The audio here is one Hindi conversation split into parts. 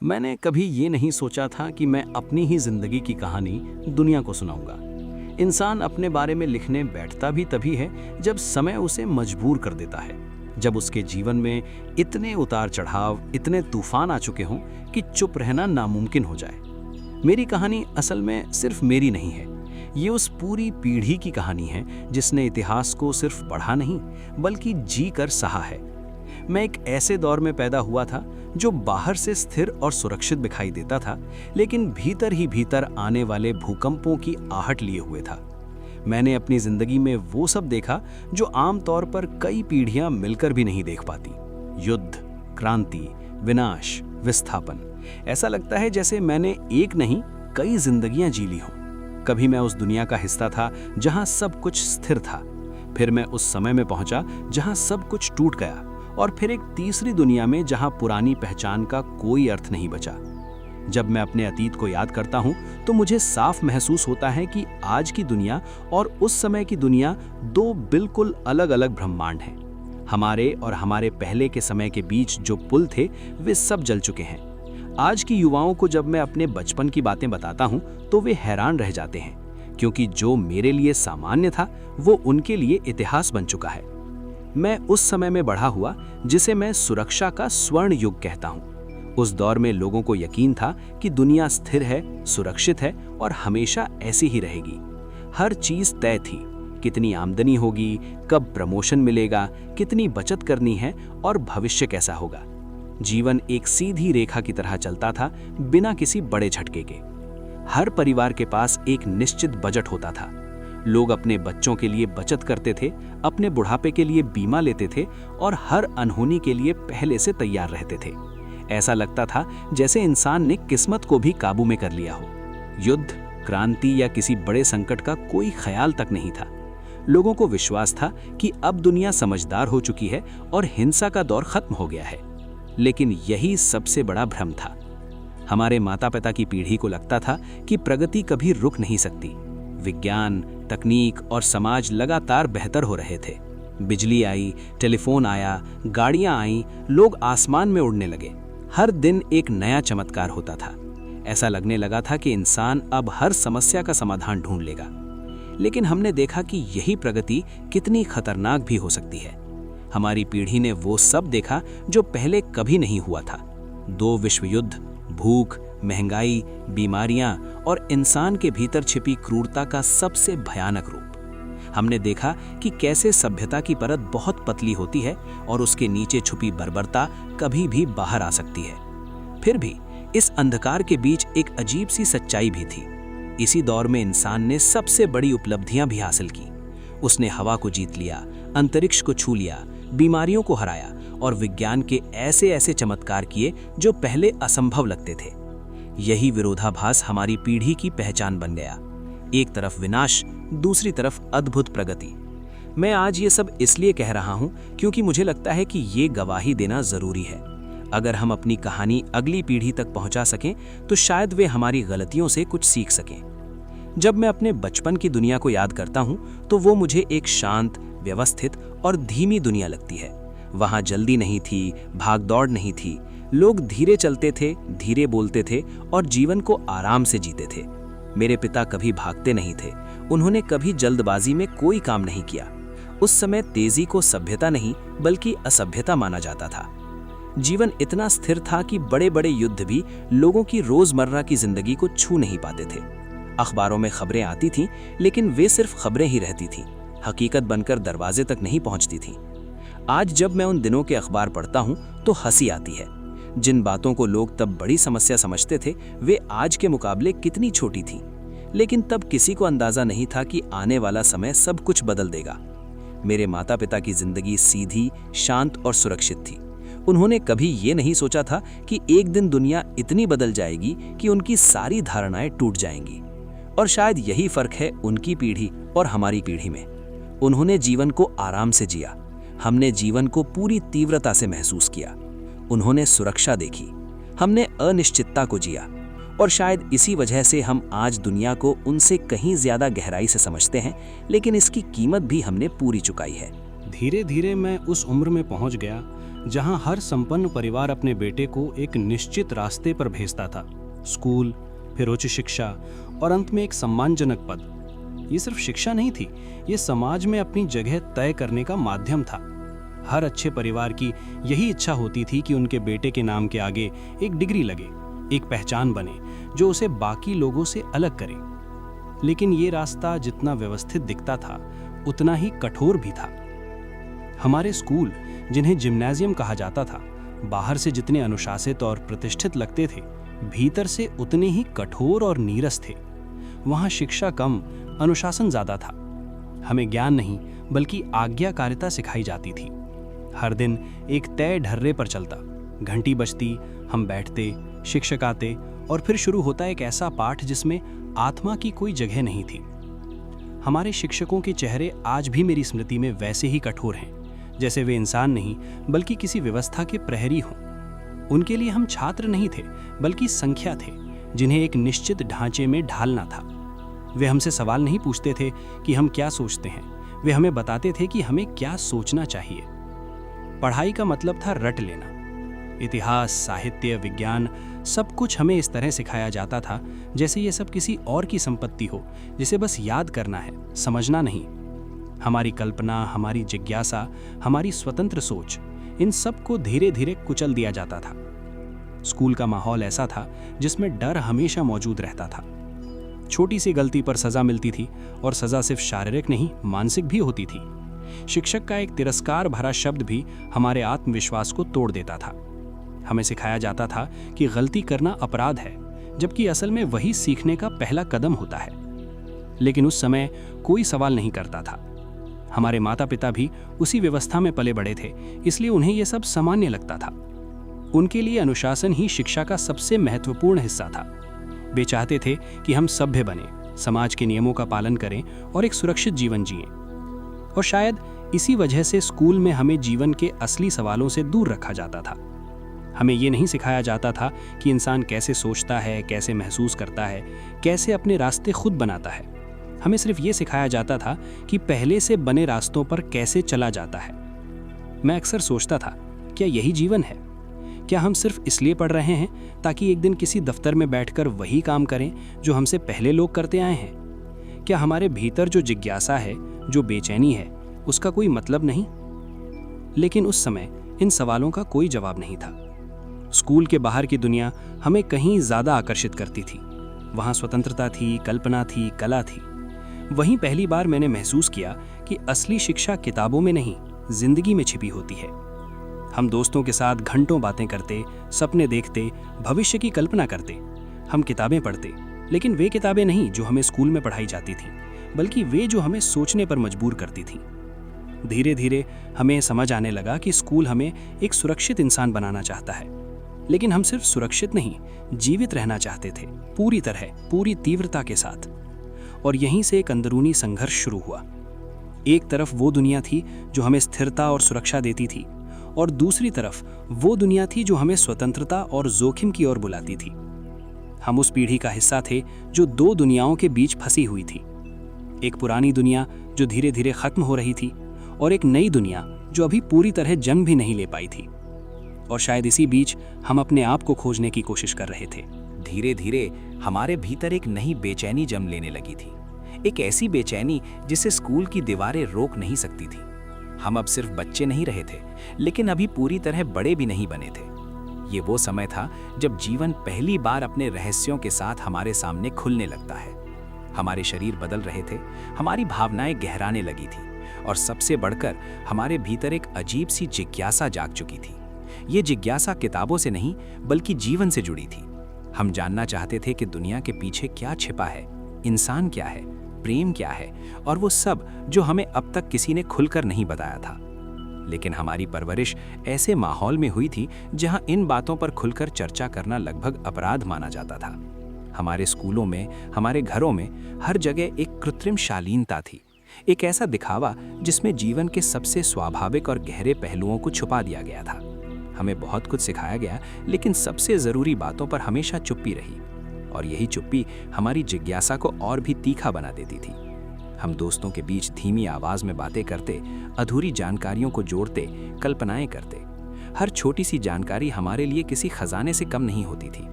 मैंने कभी ये नहीं सोचा था कि मैं अपनी ही जिंदगी की कहानी दुनिया को सुनाऊंगा। इंसान अपने बारे में लिखने बैठता भी तभी है जब समय उसे मजबूर कर देता है, जब उसके जीवन में इतने उतार चढ़ाव, इतने तूफान आ चुके हों कि चुप रहना नामुमकिन हो जाए। मेरी कहानी असल में सिर्फ मेरी नहीं है, ये उस पूरी पीढ़ी की कहानी है जिसने इतिहास को सिर्फ पढ़ा नहीं बल्कि जी कर सहा है। मैं एक ऐसे दौर में पैदा हुआ था जो बाहर से स्थिर और सुरक्षित दिखाई देता था, लेकिन भीतर ही भीतर आने वाले भूकंपों की आहट लिए हुए था। मैंने अपनी जिंदगी में वो सब देखा जो आमतौर पर कई पीढ़ियां मिलकर भी नहीं देख पाती। युद्ध, क्रांति, विनाश, विस्थापन। ऐसा लगता है जैसे मैंने एक नहीं कई जिंदगियां जी ली हों। कभी मैं उस दुनिया का हिस्सा था जहां सब कुछ स्थिर था, फिर मैं उस समय में पहुंचा जहां सब कुछ टूट गया, और फिर एक तीसरी दुनिया में जहां पुरानी पहचान का कोई अर्थ नहीं बचा। जब मैं अपने अतीत को याद करता हूं तो मुझे साफ महसूस होता है कि आज की दुनिया और उस समय की दुनिया दो बिल्कुल अलग-अलग ब्रह्मांड हैं। हमारे और हमारे पहले के समय के बीच जो पुल थे वे सब जल चुके हैं। आज की युवाओं को जब मैं अपने बचपन की बातें बताता हूं तो वे हैरान रह जाते हैं, क्योंकि जो मेरे लिए सामान्य था वो उनके लिए इतिहास बन चुका है। मैं उस समय में बढ़ा हुआ जिसे मैं सुरक्षा का स्वर्ण युग कहता हूं। उस दौर में लोगों को यकीन था कि दुनिया स्थिर है, सुरक्षित है और हमेशा ऐसी ही रहेगी। हर चीज तय थी, कितनी आमदनी होगी, कब प्रमोशन मिलेगा, कितनी बचत करनी है और भविष्य कैसा होगा। जीवन एक सीधी रेखा की तरह चलता था, बिना किसी बड़े झटके के। हर परिवार के पास एक निश्चित बजट होता था। लोग अपने बच्चों के लिए बचत करते थे, अपने बुढ़ापे के लिए बीमा लेते थे और हर अनहोनी के लिए पहले से तैयार रहते थे। ऐसा लगता था जैसे इंसान ने किस्मत को भी काबू में कर लिया हो। युद्ध, क्रांति या किसी बड़े संकट का कोई ख्याल तक नहीं था। लोगों को विश्वास था कि अब दुनिया समझदार हो चुकी है और हिंसा का दौर खत्म हो गया है। लेकिन यही सबसे बड़ा भ्रम था। हमारे माता पिता की पीढ़ी को लगता था कि प्रगति कभी रुक नहीं सकती। विज्ञान, तकनीक और समाज लगातार बेहतर हो रहे थे। बिजली आई, टेलीफोन आया, गाड़ियां आईं, लोग आसमान में उड़ने लगे। हर दिन एक नया चमत्कार होता था। ऐसा लगने लगा था कि इंसान अब हर समस्या का समाधान ढूंढ लेगा। लेकिन हमने देखा कि यही प्रगति कितनी खतरनाक भी हो सकती है। हमारी पीढ़ी ने वो सब देखा जो पहले कभी नहीं हुआ था। 2 विश्व युद्ध, भूख, महंगाई, बीमारियां और इंसान के भीतर छिपी क्रूरता का सबसे भयानक रूप। हमने देखा कि कैसे सभ्यता की परत बहुत पतली होती है और उसके नीचे छुपी बर्बरता कभी भी बाहर आ सकती है। फिर भी इस अंधकार के बीच एक अजीब सी सच्चाई भी थी। इसी दौर में इंसान ने सबसे बड़ी उपलब्धियां भी हासिल की। उसने हवा को जीत लिया, अंतरिक्ष को छू लिया, बीमारियों को हराया और विज्ञान के ऐसे ऐसे चमत्कार किए जो पहले असंभव लगते थे। यही विरोधाभास हमारी पीढ़ी की पहचान बन गया। एक तरफ विनाश, दूसरी तरफ अद्भुत प्रगति। मैं आज ये सब इसलिए कह रहा हूं क्योंकि मुझे लगता है कि ये गवाही देना जरूरी है। अगर हम अपनी कहानी अगली पीढ़ी तक पहुंचा सकें तो शायद वे हमारी गलतियों से कुछ सीख सकें। जब मैं अपने बचपन की दुनिया को याद करता हूं तो वो मुझे एक शांत, व्यवस्थित और धीमी दुनिया लगती है। वहां जल्दी नहीं थी, भागदौड़ नहीं थी। लोग धीरे चलते थे, धीरे बोलते थे और जीवन को आराम से जीते थे। मेरे पिता कभी भागते नहीं थे। उन्होंने कभी जल्दबाजी में कोई काम नहीं किया। उस समय तेजी को सभ्यता नहीं बल्कि असभ्यता माना जाता था। जीवन इतना स्थिर था कि बड़े बड़े युद्ध भी लोगों की रोजमर्रा की जिंदगी को छू नहीं पाते थे। अखबारों में खबरें आती थीं, लेकिन वे सिर्फ खबरें ही रहती थीं, हकीकत बनकर दरवाजे तक नहीं पहुंचती थीं। आज जब मैं उन दिनों के अखबार पढ़ता हूं तो हंसी आती है। जिन बातों को लोग तब बड़ी समस्या समझते थे वे आज के मुकाबले कितनी छोटी थी। लेकिन तब किसी को अंदाजा नहीं था कि आने वाला समय सब कुछ बदल देगा। मेरे माता पिता की जिंदगी सीधी, शांत और सुरक्षित थी। उन्होंने कभी ये नहीं सोचा था कि एक दिन दुनिया इतनी बदल जाएगी कि उनकी सारी धारणाएं टूट जाएंगी। और शायद यही फर्क है उनकी पीढ़ी और हमारी पीढ़ी में। उन्होंने जीवन को आराम से जिया, हमने जीवन को पूरी तीव्रता से महसूस किया। उन्होंने सुरक्षा देखी, हमने अनिश्चितता को जिया। और शायद इसी वजह से हम आज दुनिया को उनसे कहीं ज्यादा गहराई से समझते हैं, लेकिन इसकी कीमत भी हमने पूरी चुकाई है। धीरे धीरे मैं उस उम्र में पहुंच गया जहां हर संपन्न परिवार अपने बेटे को एक निश्चित रास्ते पर भेजता था, स्कूल, फिर उच्च शिक्षा और अंत में एक सम्मानजनक पद। ये सिर्फ शिक्षा नहीं थी, ये समाज में अपनी जगह तय करने का माध्यम था। हर अच्छे परिवार की यही इच्छा होती थी कि उनके बेटे के नाम के आगे एक डिग्री लगे, एक पहचान बने जो उसे बाकी लोगों से अलग करे। लेकिन ये रास्ता जितना व्यवस्थित दिखता था, उतना ही कठोर भी था। हमारे स्कूल, जिन्हें जिम्नाजियम कहा जाता था, बाहर से जितने अनुशासित और प्रतिष्ठित लगते थे, भीतर से उतने ही कठोर और नीरस थे। वहाँ शिक्षा कम, अनुशासन ज्यादा था। हमें ज्ञान नहीं बल्कि आज्ञाकारिता सिखाई जाती थी। हर दिन एक तय ढर्रे पर चलता, घंटी बजती, हम बैठते, शिक्षक आते और फिर शुरू होता एक ऐसा पाठ जिसमें आत्मा की कोई जगह नहीं थी। हमारे शिक्षकों के चेहरे आज भी मेरी स्मृति में वैसे ही कठोर हैं, जैसे वे इंसान नहीं बल्कि किसी व्यवस्था के प्रहरी हों। उनके लिए हम छात्र नहीं थे बल्कि संख्या थे, जिन्हें एक निश्चित ढांचे में ढालना था। वे हमसे सवाल नहीं पूछते थे कि हम क्या सोचते हैं, वे हमें बताते थे कि हमें क्या सोचना चाहिए। पढ़ाई का मतलब था रट लेना। इतिहास, साहित्य, विज्ञान, सब कुछ हमें इस तरह सिखाया जाता था जैसे ये सब किसी और की संपत्ति हो, जिसे बस याद करना है, समझना नहीं। हमारी कल्पना, हमारी जिज्ञासा, हमारी स्वतंत्र सोच, इन सब को धीरे धीरे कुचल दिया जाता था। स्कूल का माहौल ऐसा था जिसमें डर हमेशा मौजूद रहता था। छोटी सी गलती पर सजा मिलती थी, और सजा सिर्फ शारीरिक नहीं, मानसिक भी होती थी। शिक्षक का एक तिरस्कार भरा शब्द भी हमारे आत्मविश्वास को तोड़ देता था। हमें सिखाया जाता था कि गलती करना अपराध है, जबकि असल में वही सीखने का पहला कदम होता है। लेकिन उस समय कोई सवाल नहीं करता था। हमारे माता पिता भी उसी व्यवस्था में पले बड़े थे, इसलिए उन्हें यह सब सामान्य लगता था। उनके लिए अनुशासन ही शिक्षा का सबसे महत्वपूर्ण हिस्सा था। वे चाहते थे कि हम सभ्य बने, समाज के नियमों का पालन करें और एक सुरक्षित जीवन जिएं। और शायद इसी वजह से स्कूल में हमें जीवन के असली सवालों से दूर रखा जाता था। हमें ये नहीं सिखाया जाता था कि इंसान कैसे सोचता है, कैसे महसूस करता है, कैसे अपने रास्ते खुद बनाता है। हमें सिर्फ ये सिखाया जाता था कि पहले से बने रास्तों पर कैसे चला जाता है। मैं अक्सर सोचता था, क्या यही जीवन है? क्या हम सिर्फ इसलिए पढ़ रहे हैं ताकि एक दिन किसी दफ्तर में बैठकर वही काम करें जो हमसे पहले लोग करते आए हैं? क्या हमारे भीतर जो जिज्ञासा है, जो बेचैनी है, उसका कोई मतलब नहीं? लेकिन उस समय इन सवालों का कोई जवाब नहीं था। स्कूल के बाहर की दुनिया हमें कहीं ज्यादा आकर्षित करती थी। वहाँ स्वतंत्रता थी, कल्पना थी, कला थी। वहीं पहली बार मैंने महसूस किया कि असली शिक्षा किताबों में नहीं, जिंदगी में छिपी होती है। हम दोस्तों के साथ घंटों बातें करते, सपने देखते, भविष्य की कल्पना करते। हम किताबें पढ़ते, लेकिन वे किताबें नहीं जो हमें स्कूल में पढ़ाई जाती थी, बल्कि वे जो हमें सोचने पर मजबूर करती थी। धीरे धीरे हमें समझ आने लगा कि स्कूल हमें एक सुरक्षित इंसान बनाना चाहता है, लेकिन हम सिर्फ सुरक्षित नहीं, जीवित रहना चाहते थे, पूरी तरह, पूरी तीव्रता के साथ। और यहीं से एक अंदरूनी संघर्ष शुरू हुआ। एक तरफ वो दुनिया थी जो हमें स्थिरता और सुरक्षा देती थी, और दूसरी तरफ वो दुनिया थी जो हमें स्वतंत्रता और जोखिम की ओर बुलाती थी। हम उस पीढ़ी का हिस्सा थे जो दो दुनियाओं के बीच फंसी हुई थी। एक पुरानी दुनिया जो धीरे धीरे खत्म हो रही थी, और एक नई दुनिया जो अभी पूरी तरह जन्म भी नहीं ले पाई थी। और शायद इसी बीच हम अपने आप को खोजने की कोशिश कर रहे थे। धीरे धीरे हमारे भीतर एक नई बेचैनी जन्म लेने लगी थी, एक ऐसी बेचैनी जिसे स्कूल की दीवारें रोक नहीं सकती थी। हम अब सिर्फ बच्चे नहीं रहे थे, लेकिन अभी पूरी तरह बड़े भी नहीं बने थे। ये वो समय था जब जीवन पहली बार अपने रहस्यों के साथ हमारे सामने खुलने लगता है। हमारे शरीर बदल रहे थे, हमारी भावनाएं गहराने लगी थी, और सबसे बढ़कर हमारे भीतर एक अजीब सी जिज्ञासा जाग चुकी थी। ये जिज्ञासा किताबों से नहीं बल्कि जीवन से जुड़ी थी। हम जानना चाहते थे कि दुनिया के पीछे क्या छिपा है, इंसान क्या है, प्रेम क्या है, और वो सब जो हमें अब तक किसी ने खुलकर नहीं बताया था। लेकिन हमारी परवरिश ऐसे माहौल में हुई थी जहां इन बातों पर खुलकर चर्चा करना लगभग अपराध माना जाता था। हमारे स्कूलों में, हमारे घरों में, हर जगह एक कृत्रिम शालीनता थी, एक ऐसा दिखावा जिसमें जीवन के सबसे स्वाभाविक और गहरे पहलुओं को छुपा दिया गया था। हमें बहुत कुछ सिखाया गया, लेकिन सबसे जरूरी बातों पर हमेशा चुप्पी रही, और यही चुप्पी हमारी जिज्ञासा को और भी तीखा बना देती थी। हम दोस्तों के बीच धीमी आवाज में बातें करते, अधूरी जानकारियों को जोड़ते, कल्पनाएं करते। हर छोटी सी जानकारी हमारे लिए किसी खजाने से कम नहीं होती थी।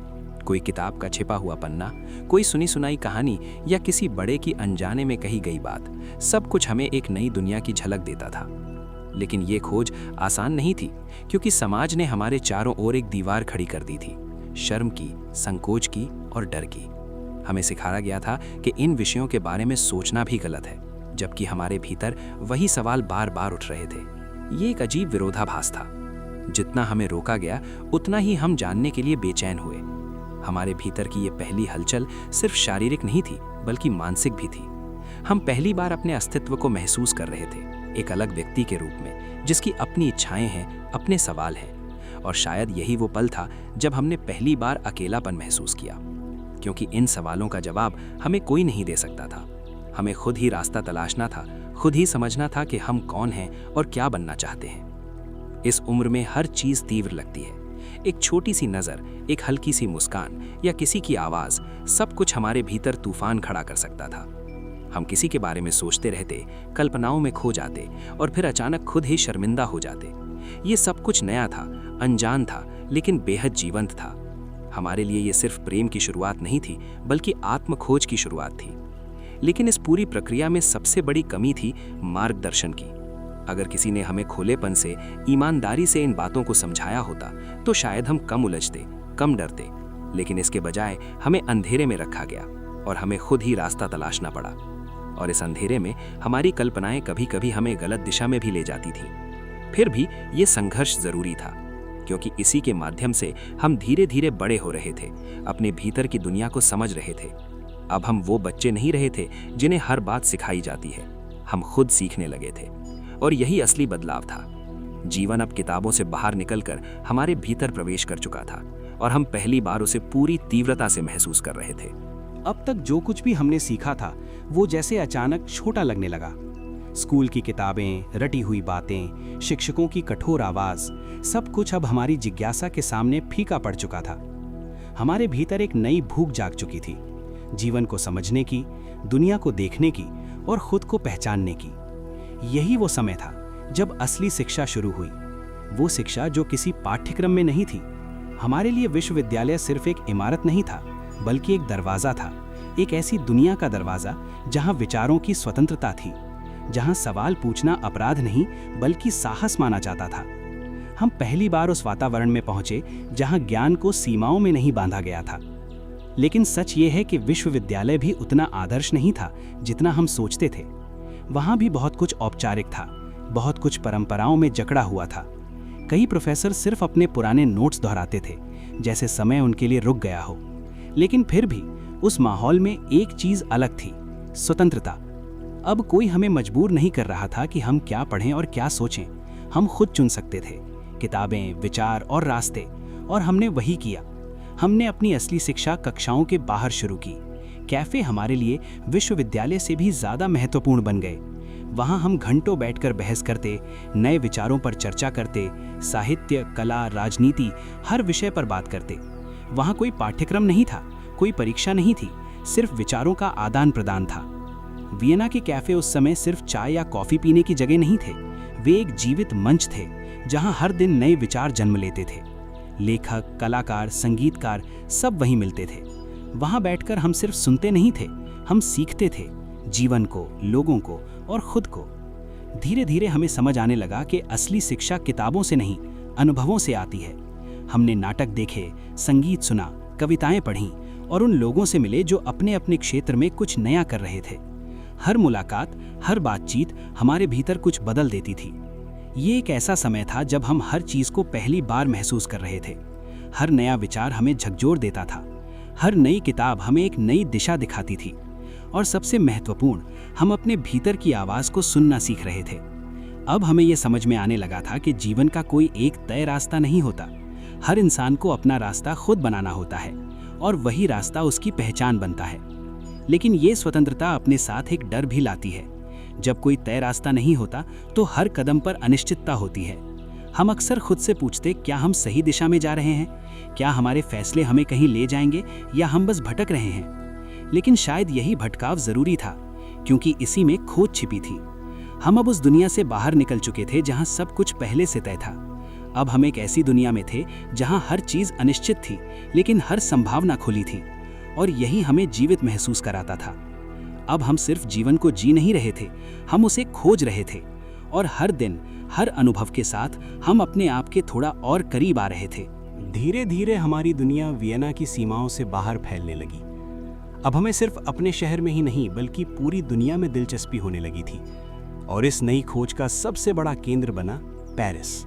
कोई किताब का छिपा हुआ पन्ना, कोई सुनी सुनाई कहानी या किसी बड़े की अनजाने में कही गई बात, सब कुछ हमें एक नई दुनिया की झलक देता था। लेकिन ये खोज आसान नहीं थी, क्योंकि समाज ने हमारे चारों ओर एक दीवार खड़ी कर दी थी, शर्म की, संकोच की और डर की। हमें सिखाया गया था कि इन विषयों के बारे में सोचना भी गलत है, जबकि हमारे भीतर वही सवाल बार बार उठ रहे थे। ये एक अजीब विरोधाभास था। जितना हमें रोका गया, उतना ही हम जानने के लिए बेचैन हुए। हमारे भीतर की ये पहली हलचल सिर्फ शारीरिक नहीं थी, बल्कि मानसिक भी थी। हम पहली बार अपने अस्तित्व को महसूस कर रहे थे, एक अलग व्यक्ति के रूप में, जिसकी अपनी इच्छाएं हैं, अपने सवाल हैं। और शायद यही वो पल था जब हमने पहली बार अकेलापन महसूस किया, क्योंकि इन सवालों का जवाब हमें कोई नहीं दे सकता था। हमें खुद ही रास्ता तलाशना था, खुद ही समझना था कि हम कौन हैं और क्या बनना चाहते हैं। इस उम्र में हर चीज़ तीव्र लगती है। एक छोटी सी नज़र, एक हल्की सी मुस्कान या किसी की आवाज़, सब कुछ हमारे भीतर तूफान खड़ा कर सकता था। हम किसी के बारे में सोचते रहते, कल्पनाओं में खो जाते और फिर अचानक खुद ही शर्मिंदा हो जाते। ये सब कुछ नया था, अनजान था, लेकिन बेहद जीवंत था। हमारे लिए ये सिर्फ प्रेम की शुरुआत नहीं थी, बल्कि आत्मखोज की शुरुआत थी। लेकिन इस पूरी प्रक्रिया में सबसे बड़ी कमी थी मार्गदर्शन की। अगर किसी ने हमें खुलेपन से, ईमानदारी से इन बातों को समझाया होता, तो शायद हम कम उलझते, कम डरते। लेकिन इसके बजाय हमें अंधेरे में रखा गया और हमें खुद ही रास्ता तलाशना पड़ा। और इस अंधेरे में हमारी कल्पनाएं कभी कभी हमें गलत दिशा में भी ले जाती थी। फिर भी ये संघर्ष जरूरी था, क्योंकि इसी के माध्यम से हम धीरे धीरे बड़े हो रहे थे, अपने भीतर की दुनिया को समझ रहे थे। अब हम वो बच्चे नहीं रहे थे जिन्हें हर बात सिखाई जाती है। हम खुद सीखने लगे थे, और यही असली बदलाव था। जीवन अब किताबों से बाहर निकलकर हमारे भीतर प्रवेश कर चुका था, और हम पहली बार उसे पूरी तीव्रता से महसूस कर रहे थे। अब तक जो कुछ भी हमने सीखा था, वो जैसे अचानक छोटा लगने लगा। स्कूल की किताबें, रटी हुई बातें, शिक्षकों की कठोर आवाज, सब कुछ अब हमारी जिज्ञासा के सामने फीका पड़ चुका था। हमारे भीतर एक नई भूख जाग चुकी थी, जीवन को समझने की, दुनिया को देखने की और खुद को पहचानने की। यही वो समय था जब असली शिक्षा शुरू हुई। वो शिक्षा जो किसी पाठ्यक्रम में नहीं थी। हमारे लिए विश्वविद्यालय सिर्फ एक इमारत नहीं था, बल्कि एक दरवाज़ा था, एक ऐसी दुनिया का दरवाज़ा जहां विचारों की स्वतंत्रता थी, जहां सवाल पूछना अपराध नहीं बल्कि साहस माना जाता था। हम पहली बार उस वातावरण में पहुंचे जहां ज्ञान को सीमाओं में नहीं बांधा गया था। लेकिन सच ये है कि विश्वविद्यालय भी उतना आदर्श नहीं था जितना हम सोचते थे। वहां भी बहुत कुछ औपचारिक था, बहुत कुछ परंपराओं में जकड़ा हुआ था। कई प्रोफेसर सिर्फ अपने पुराने नोट्स दोहराते थे, जैसे समय उनके लिए रुक गया हो। लेकिन फिर भी उस माहौल में एक चीज अलग थी, स्वतंत्रता। अब कोई हमें मजबूर नहीं कर रहा था कि हम क्या पढ़ें और क्या सोचें। हम खुद चुन सकते थे किताबें, विचार और रास्ते, और हमने वही किया। हमने अपनी असली शिक्षा कक्षाओं के बाहर शुरू की। कैफे हमारे लिए विश्वविद्यालय से भी ज्यादा महत्वपूर्ण बन गए। वहां हम घंटों बैठकर बहस करते, नए विचारों पर चर्चा करते, साहित्य, कला, राजनीति, हर विषय पर बात करते। वहां कोई पाठ्यक्रम नहीं था, कोई परीक्षा नहीं थी, सिर्फ विचारों का आदान प्रदान था। वियना के कैफे उस समय सिर्फ चाय या कॉफी पीने की जगह नहीं थे, वे एक जीवित मंच थे जहां हर दिन नए विचार जन्म लेते थे। लेखक, कलाकार, संगीतकार सब वहीं मिलते थे। वहां बैठकर हम सिर्फ सुनते नहीं थे, हम सीखते थे, जीवन को, लोगों को और खुद को। धीरे धीरे हमें समझ आने लगा कि असली शिक्षा किताबों से नहीं, अनुभवों से आती है। हमने नाटक देखे, संगीत सुना, कविताएं पढ़ीं और उन लोगों से मिले जो अपने अपने क्षेत्र में कुछ नया कर रहे थे। हर मुलाकात, हर बातचीत हमारे भीतर कुछ बदल देती थी। ये एक ऐसा समय था जब हम हर चीज को पहली बार महसूस कर रहे थे। हर नया विचार हमें झकझोर देता था, हर नई किताब हमें एक नई दिशा दिखाती थी, और सबसे महत्वपूर्ण, हम अपने भीतर की आवाज को सुनना सीख रहे थे। अब हमें यह समझ में आने लगा था कि जीवन का कोई एक तय रास्ता नहीं होता। हर इंसान को अपना रास्ता खुद बनाना होता है, और वही रास्ता उसकी पहचान बनता है। लेकिन ये स्वतंत्रता अपने साथ एक डर भी लाती है। जब कोई तय रास्ता नहीं होता तो हर कदम पर अनिश्चितता होती है। हम अक्सर खुद से पूछते, क्या हम सही दिशा में जा रहे हैं? क्या हमारे फैसले हमें कहीं ले जाएंगे या हम बस भटक रहे हैं? लेकिन शायद यही भटकाव जरूरी था, क्योंकि इसी में खोज छिपी थी। हम अब उस दुनिया से बाहर निकल चुके थे जहां सब कुछ पहले से तय था। अब हम एक ऐसी दुनिया में थे जहां हर चीज अनिश्चित थी, लेकिन हर संभावना खुली थी, और यही हमें जीवित महसूस कराता था। अब हम सिर्फ जीवन को जी नहीं रहे थे, हम उसे खोज रहे थे, और हर दिन, हर अनुभव के साथ हम अपने आप के थोड़ा और करीब आ रहे थे। धीरे धीरे हमारी दुनिया वियना की सीमाओं से बाहर फैलने लगी। अब हमें सिर्फ अपने शहर में ही नहीं बल्कि पूरी दुनिया में दिलचस्पी होने लगी थी, और इस नई खोज का सबसे बड़ा केंद्र बना पेरिस।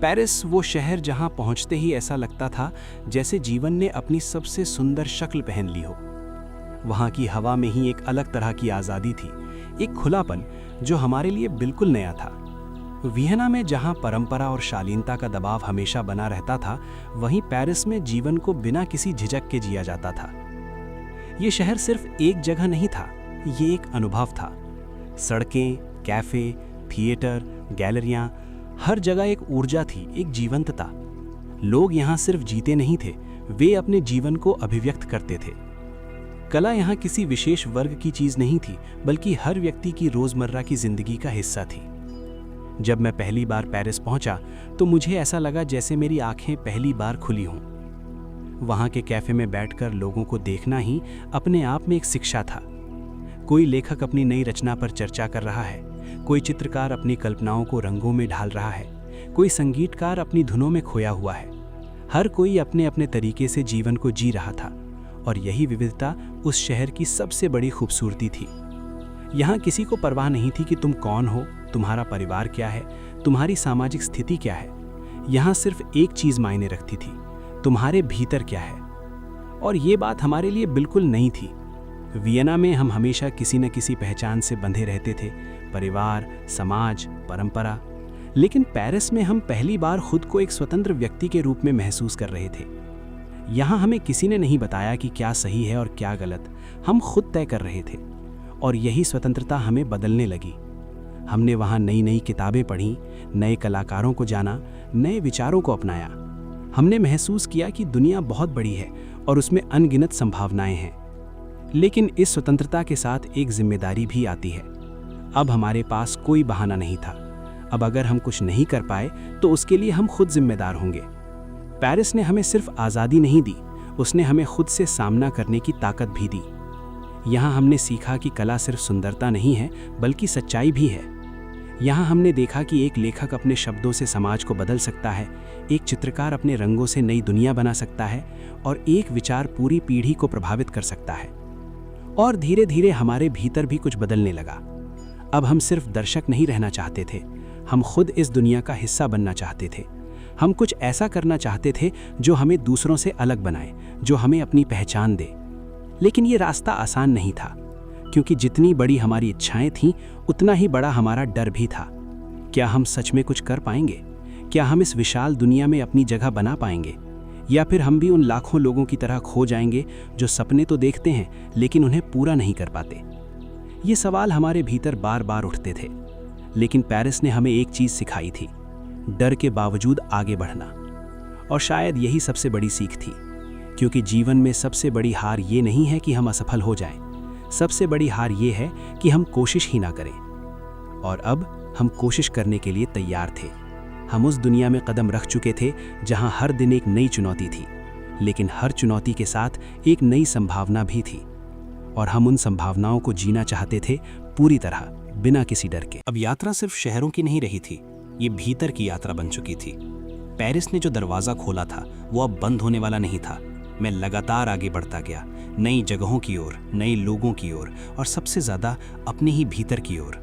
पेरिस वो शहर जहां पहुंचते ही ऐसा लगता था जैसे जीवन ने अपनी सबसे सुंदर शक्ल पहन ली हो। वहां की हवा में ही एक अलग तरह की आज़ादी थी, एक खुलापन जो हमारे लिए बिल्कुल नया था। वियना में जहां परंपरा और शालीनता का दबाव हमेशा बना रहता था, वहीं पेरिस में जीवन को बिना किसी झिझक के जिया जाता था। ये शहर सिर्फ एक जगह नहीं था, ये एक अनुभव था। सड़कें, कैफे, थिएटर, गैलरियां, हर जगह एक ऊर्जा थी, एक जीवंतता। लोग यहाँ सिर्फ जीते नहीं थे, वे अपने जीवन को अभिव्यक्त करते थे। कला यहाँ किसी विशेष वर्ग की चीज नहीं थी, बल्कि हर व्यक्ति की रोजमर्रा की जिंदगी का हिस्सा थी। जब मैं पहली बार पेरिस पहुंचा तो मुझे ऐसा लगा जैसे मेरी आंखें पहली बार खुली हों। वहां के कैफे में बैठकर लोगों को देखना ही अपने आप में एक शिक्षा था। कोई लेखक अपनी नई रचना पर चर्चा कर रहा है, कोई चित्रकार अपनी कल्पनाओं को रंगों में ढाल रहा है, कोई संगीतकार अपनी धुनों में खोया हुआ है। हर कोई अपने अपने तरीके से जीवन को जी रहा था, और यही विविधता उस शहर की सबसे बड़ी खूबसूरती थी। यहाँ किसी को परवाह नहीं थी कि तुम कौन हो, तुम्हारा परिवार क्या है, तुम्हारी सामाजिक स्थिति क्या है। यहाँ सिर्फ एक चीज मायने रखती थी, तुम्हारे भीतर क्या है। और ये बात हमारे लिए बिल्कुल नई थी। वियना में हम हमेशा किसी न किसी पहचान से बंधे रहते थे, परिवार, समाज, परंपरा। लेकिन पेरिस में हम पहली बार खुद को एक स्वतंत्र व्यक्ति के रूप में महसूस कर रहे थे। यहाँ हमें किसी ने नहीं बताया कि क्या सही है और क्या गलत, हम खुद तय कर रहे थे, और यही स्वतंत्रता हमें बदलने लगी। हमने वहाँ नई नई किताबें पढ़ी, नए कलाकारों को जाना, नए विचारों को अपनाया। हमने महसूस किया कि दुनिया बहुत बड़ी है और उसमें अनगिनत संभावनाएं हैं। लेकिन इस स्वतंत्रता के साथ एक जिम्मेदारी भी आती है। अब हमारे पास कोई बहाना नहीं था। अब अगर हम कुछ नहीं कर पाए तो उसके लिए हम खुद जिम्मेदार होंगे। पेरिस ने हमें सिर्फ आज़ादी नहीं दी, उसने हमें खुद से सामना करने की ताकत भी दी। यहाँ हमने सीखा कि कला सिर्फ सुंदरता नहीं है बल्कि सच्चाई भी है। यहाँ हमने देखा कि एक लेखक अपने शब्दों से समाज को बदल सकता है, एक चित्रकार अपने रंगों से नई दुनिया बना सकता है, और एक विचार पूरी पीढ़ी को प्रभावित कर सकता है। और धीरे धीरे हमारे भीतर भी कुछ बदलने लगा। अब हम सिर्फ दर्शक नहीं रहना चाहते थे, हम खुद इस दुनिया का हिस्सा बनना चाहते थे। हम कुछ ऐसा करना चाहते थे जो हमें दूसरों से अलग बनाए, जो हमें अपनी पहचान दे। लेकिन ये रास्ता आसान नहीं था, क्योंकि जितनी बड़ी हमारी इच्छाएं थीं, उतना ही बड़ा हमारा डर भी था। क्या हम सच में कुछ कर पाएंगे? क्या हम इस विशाल दुनिया में अपनी जगह बना पाएंगे? या फिर हम भी उन लाखों लोगों की तरह खो जाएंगे जो सपने तो देखते हैं लेकिन उन्हें पूरा नहीं कर पाते? ये सवाल हमारे भीतर बार बार उठते थे। लेकिन पेरिस ने हमें एक चीज़ सिखाई थी, डर के बावजूद आगे बढ़ना। और शायद यही सबसे बड़ी सीख थी, क्योंकि जीवन में सबसे बड़ी हार ये नहीं है कि हम असफल हो जाएं, सबसे बड़ी हार ये है कि हम कोशिश ही ना करें। और अब हम कोशिश करने के लिए तैयार थे। हम उस दुनिया में कदम रख चुके थे जहां हर दिन एक नई चुनौती थी, लेकिन हर चुनौती के साथ एक नई संभावना भी थी। और हम उन संभावनाओं को जीना चाहते थे पूरी तरह, बिना किसी डर के। अब यात्रा सिर्फ शहरों की नहीं रही थी, ये भीतर की यात्रा बन चुकी थी। पेरिस ने जो दरवाज़ा खोला था वो अब बंद होने वाला नहीं था। मैं लगातार आगे बढ़ता गया, नई जगहों की ओर, नए लोगों की ओर, और सबसे ज़्यादा अपने ही भीतर की ओर।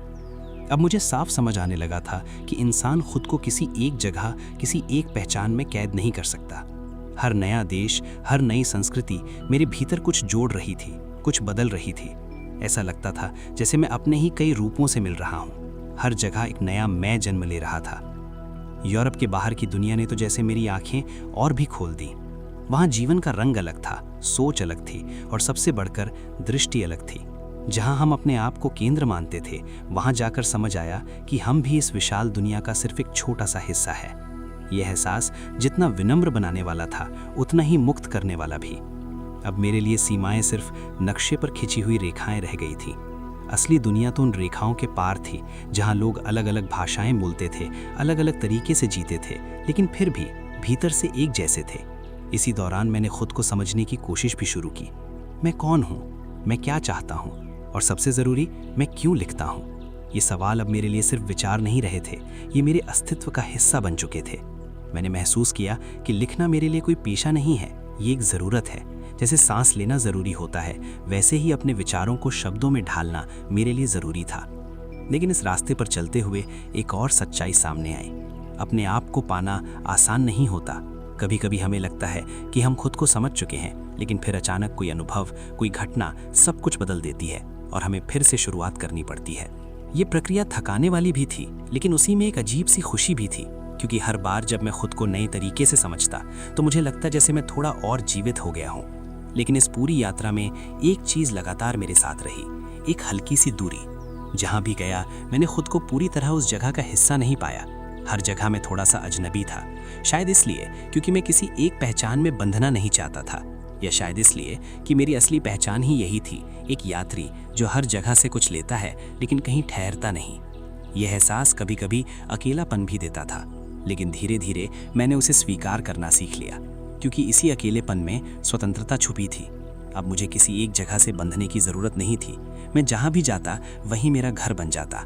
अब मुझे साफ समझ आने लगा था कि इंसान खुद को किसी एक जगह, किसी एक पहचान में कैद नहीं कर सकता। हर नया देश, हर नई संस्कृति मेरे भीतर कुछ जोड़ रही थी, कुछ बदल रही थी। ऐसा लगता था जैसे मैं अपने ही कई रूपों से मिल रहा हूँ। हर जगह एक नया मैं जन्म ले रहा था। यूरोप के बाहर की दुनिया ने तो जैसे मेरी आंखें और भी खोल दी। वहाँ जीवन का रंग अलग था, सोच अलग थी, और सबसे बढ़कर दृष्टि अलग थी। जहाँ हम अपने आप को केंद्र मानते थे, वहाँ जाकर समझ आया कि हम भी इस विशाल दुनिया का सिर्फ एक छोटा सा हिस्सा है। यह एहसास जितना विनम्र बनाने वाला था, उतना ही मुक्त करने वाला भी। अब मेरे लिए सीमाएं सिर्फ नक्शे पर खिंची हुई रेखाएं रह गई थी। असली दुनिया तो उन रेखाओं के पार थी, जहां लोग अलग अलग भाषाएं बोलते थे, अलग अलग तरीके से जीते थे, लेकिन फिर भी भीतर से एक जैसे थे। इसी दौरान मैंने खुद को समझने की कोशिश भी शुरू की। मैं कौन हूँ, मैं क्या चाहता हूँ, और सबसे ज़रूरी, मैं क्यों लिखता हूँ। ये सवाल अब मेरे लिए सिर्फ विचार नहीं रहे थे, ये मेरे अस्तित्व का हिस्सा बन चुके थे। मैंने महसूस किया कि लिखना मेरे लिए कोई पेशा नहीं है, ये एक ज़रूरत है। जैसे सांस लेना ज़रूरी होता है, वैसे ही अपने विचारों को शब्दों में ढालना मेरे लिए ज़रूरी था। लेकिन इस रास्ते पर चलते हुए एक और सच्चाई सामने आई। अपने आप को पाना आसान नहीं होता। कभी कभी हमें लगता है कि हम खुद को समझ चुके हैं, लेकिन फिर अचानक कोई अनुभव, कोई घटना सब कुछ बदल देती है और हमें फिर से शुरुआत करनी पड़ती है। ये प्रक्रिया थकाने वाली भी थी, लेकिन उसी में एक अजीब सी खुशी भी थी, क्योंकि हर बार जब मैं खुद को नए तरीके से समझता तो मुझे लगता जैसे मैं थोड़ा और जीवित हो गया हूँ। लेकिन इस पूरी यात्रा में एक चीज़ लगातार मेरे साथ रही, एक हल्की सी दूरी। जहाँ भी गया मैंने खुद को पूरी तरह उस जगह का हिस्सा नहीं पाया। हर जगह मैं थोड़ा सा अजनबी था, शायद इसलिए क्योंकि मैं किसी एक पहचान में बंधना नहीं चाहता था, या शायद इसलिए कि मेरी असली पहचान ही यही थी, एक यात्री जो हर जगह से कुछ लेता है लेकिन कहीं ठहरता नहीं। यह एहसास कभी कभी अकेलापन भी देता था, लेकिन धीरे धीरे मैंने उसे स्वीकार करना सीख लिया, क्योंकि इसी अकेलेपन में स्वतंत्रता छुपी थी। अब मुझे किसी एक जगह से बंधने की ज़रूरत नहीं थी। मैं जहाँ भी जाता वहीं मेरा घर बन जाता,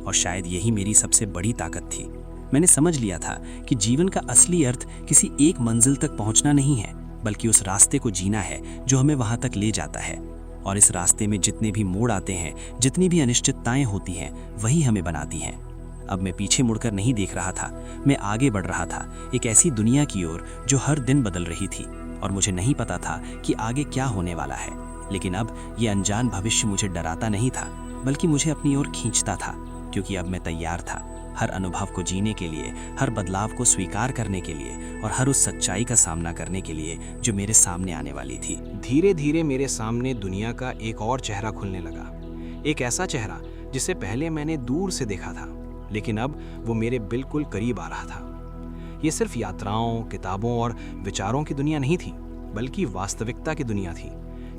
और शायद यही मेरी सबसे बड़ी ताकत थी। मैंने समझ लिया था कि जीवन का असली अर्थ किसी एक मंजिल तक पहुंचना नहीं है, बल्कि उस रास्ते को जीना है जो हमें वहां तक ले जाता है। और इस रास्ते में जितने भी मोड़ आते हैं, जितनी भी अनिश्चितताएं होती हैं, वही हमें बनाती हैं। अब मैं पीछे मुड़कर नहीं देख रहा था, मैं आगे बढ़ रहा था, एक ऐसी दुनिया की ओर जो हर दिन बदल रही थी, और मुझे नहीं पता था कि आगे क्या होने वाला है। लेकिन अब ये अनजान भविष्य मुझे डराता नहीं था, बल्कि मुझे अपनी ओर खींचता था, क्योंकि अब मैं तैयार था हर अनुभव को जीने के लिए, हर बदलाव को स्वीकार करने के लिए, और हर उस सच्चाई का सामना करने के लिए जो मेरे सामने आने वाली थी। धीरे धीरे मेरे सामने दुनिया का एक और चेहरा खुलने लगा, एक ऐसा चेहरा जिसे पहले मैंने दूर से देखा था, लेकिन अब वो मेरे बिल्कुल करीब आ रहा था। ये सिर्फ यात्राओं, किताबों और विचारों की दुनिया नहीं थी, बल्कि वास्तविकता की दुनिया थी,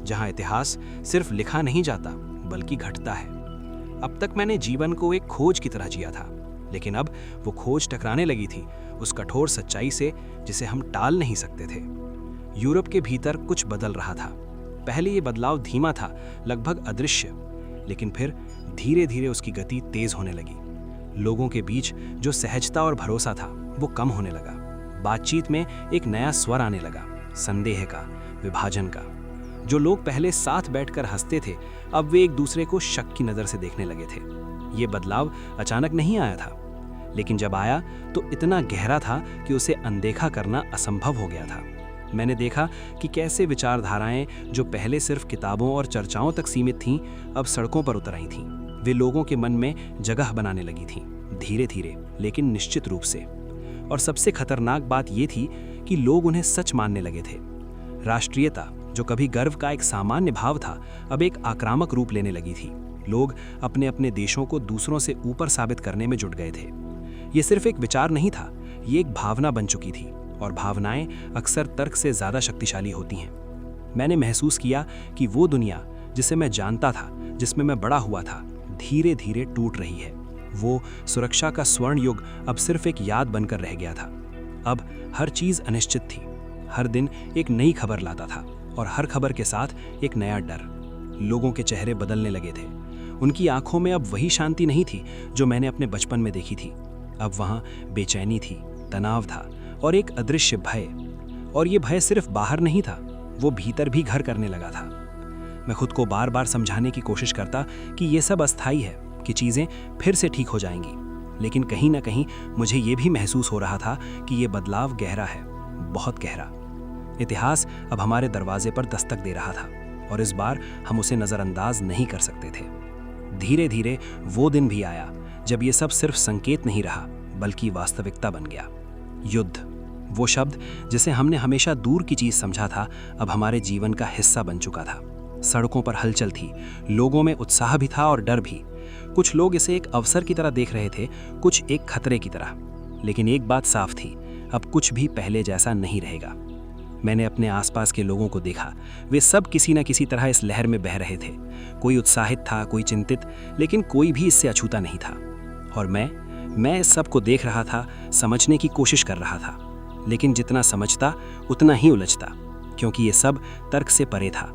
जहाँ इतिहास सिर्फ लिखा नहीं जाता बल्कि घटता है। अब तक मैंने जीवन को एक खोज की तरह जिया था, लेकिन अब वो खोज टकराने लगी थी उस कठोर सच्चाई से जिसे हम टाल नहीं सकते थे। यूरोप के भीतर कुछ बदल रहा था। पहले ये बदलाव धीमा था, लगभग अदृश्य, लेकिन फिर धीरे धीरे उसकी गति तेज होने लगी। लोगों के बीच जो सहजता और भरोसा था वो कम होने लगा। बातचीत में एक नया स्वर आने लगा, संदेह का, विभाजन का। जो लोग पहले साथ बैठकर हंसते थे, अब वे एक दूसरे को शक की नज़र से देखने लगे थे। ये बदलाव अचानक नहीं आया था, लेकिन जब आया तो इतना गहरा था कि उसे अनदेखा करना असंभव हो गया था। मैंने देखा कि कैसे विचारधाराएं जो पहले सिर्फ किताबों और चर्चाओं तक सीमित थीं, अब सड़कों पर उतर आई थीं। वे लोगों के मन में जगह बनाने लगी थीं, धीरे धीरे लेकिन निश्चित रूप से। और सबसे खतरनाक बात ये थी कि लोग उन्हें सच मानने लगे थे। राष्ट्रीयता, जो कभी गर्व का एक सामान्य भाव था, अब एक आक्रामक रूप लेने लगी थी। लोग अपने अपने देशों को दूसरों से ऊपर साबित करने में जुट गए थे। ये सिर्फ एक विचार नहीं था, ये एक भावना बन चुकी थी, और भावनाएं अक्सर तर्क से ज़्यादा शक्तिशाली होती हैं। मैंने महसूस किया कि वो दुनिया जिसे मैं जानता था, जिसमें मैं बड़ा हुआ था, धीरे धीरे टूट रही है। वो सुरक्षा का स्वर्ण युग अब सिर्फ एक याद बनकर रह गया था। अब हर चीज़ अनिश्चित थी। हर दिन एक नई खबर लाता था, और हर खबर के साथ एक नया डर। लोगों के चेहरे बदलने लगे थे। उनकी आंखों में अब वही शांति नहीं थी जो मैंने अपने बचपन में देखी थी। अब वहाँ बेचैनी थी, तनाव था, और एक अदृश्य भय। और ये भय सिर्फ बाहर नहीं था, वो भीतर भी घर करने लगा था। मैं खुद को बार बार समझाने की कोशिश करता कि ये सब अस्थायी है, कि चीज़ें फिर से ठीक हो जाएंगी। लेकिन कहीं ना कहीं मुझे ये भी महसूस हो रहा था कि ये बदलाव गहरा है, बहुत गहरा। इतिहास अब हमारे दरवाजे पर दस्तक दे रहा था, और इस बार हम उसे नज़रअंदाज नहीं कर सकते थे। धीरे धीरे वो दिन भी आया जब ये सब सिर्फ संकेत नहीं रहा, बल्कि वास्तविकता बन गया। युद्ध, वो शब्द जिसे हमने हमेशा दूर की चीज़ समझा था, अब हमारे जीवन का हिस्सा बन चुका था। सड़कों पर हलचल थी, लोगों में उत्साह भी था और डर भी। कुछ लोग इसे एक अवसर की तरह देख रहे थे, कुछ एक खतरे की तरह। लेकिन एक बात साफ थी, अब कुछ भी पहले जैसा नहीं रहेगा। मैंने अपने आसपास के लोगों को देखा। वे सब किसी न किसी तरह इस लहर में बह रहे थे। कोई उत्साहित था, कोई चिंतित, लेकिन कोई भी इससे अछूता नहीं था। और मैं इस सब को देख रहा था, समझने की कोशिश कर रहा था, लेकिन जितना समझता उतना ही उलझता, क्योंकि ये सब तर्क से परे था।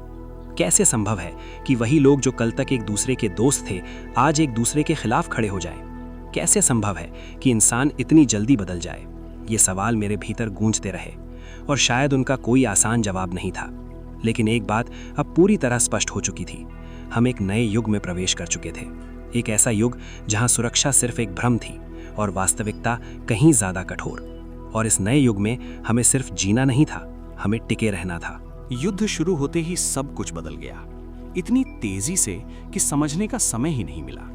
कैसे संभव है कि वही लोग जो कल तक एक दूसरे के दोस्त थे, आज एक दूसरे के खिलाफ खड़े हो जाएं? कैसे संभव है कि इंसान इतनी जल्दी बदल जाए? ये सवाल मेरे भीतर गूंजते रहे और शायद उनका कोई आसान जवाब नहीं था। लेकिन एक बात अब पूरी तरह स्पष्ट हो चुकी थी। हम एक नए युग में प्रवेश कर चुके थे। एक ऐसा युग जहां सुरक्षा सिर्फ एक भ्रम थी और वास्तविकता कहीं ज्यादा कठोर। और इस नए युग में हमें सिर्फ जीना नहीं था, हमें टिके रहना था। युद्ध शुरू होते ही सब कुछ बदल गया, इतनी तेजी से कि समझने का समय ही नहीं मिला।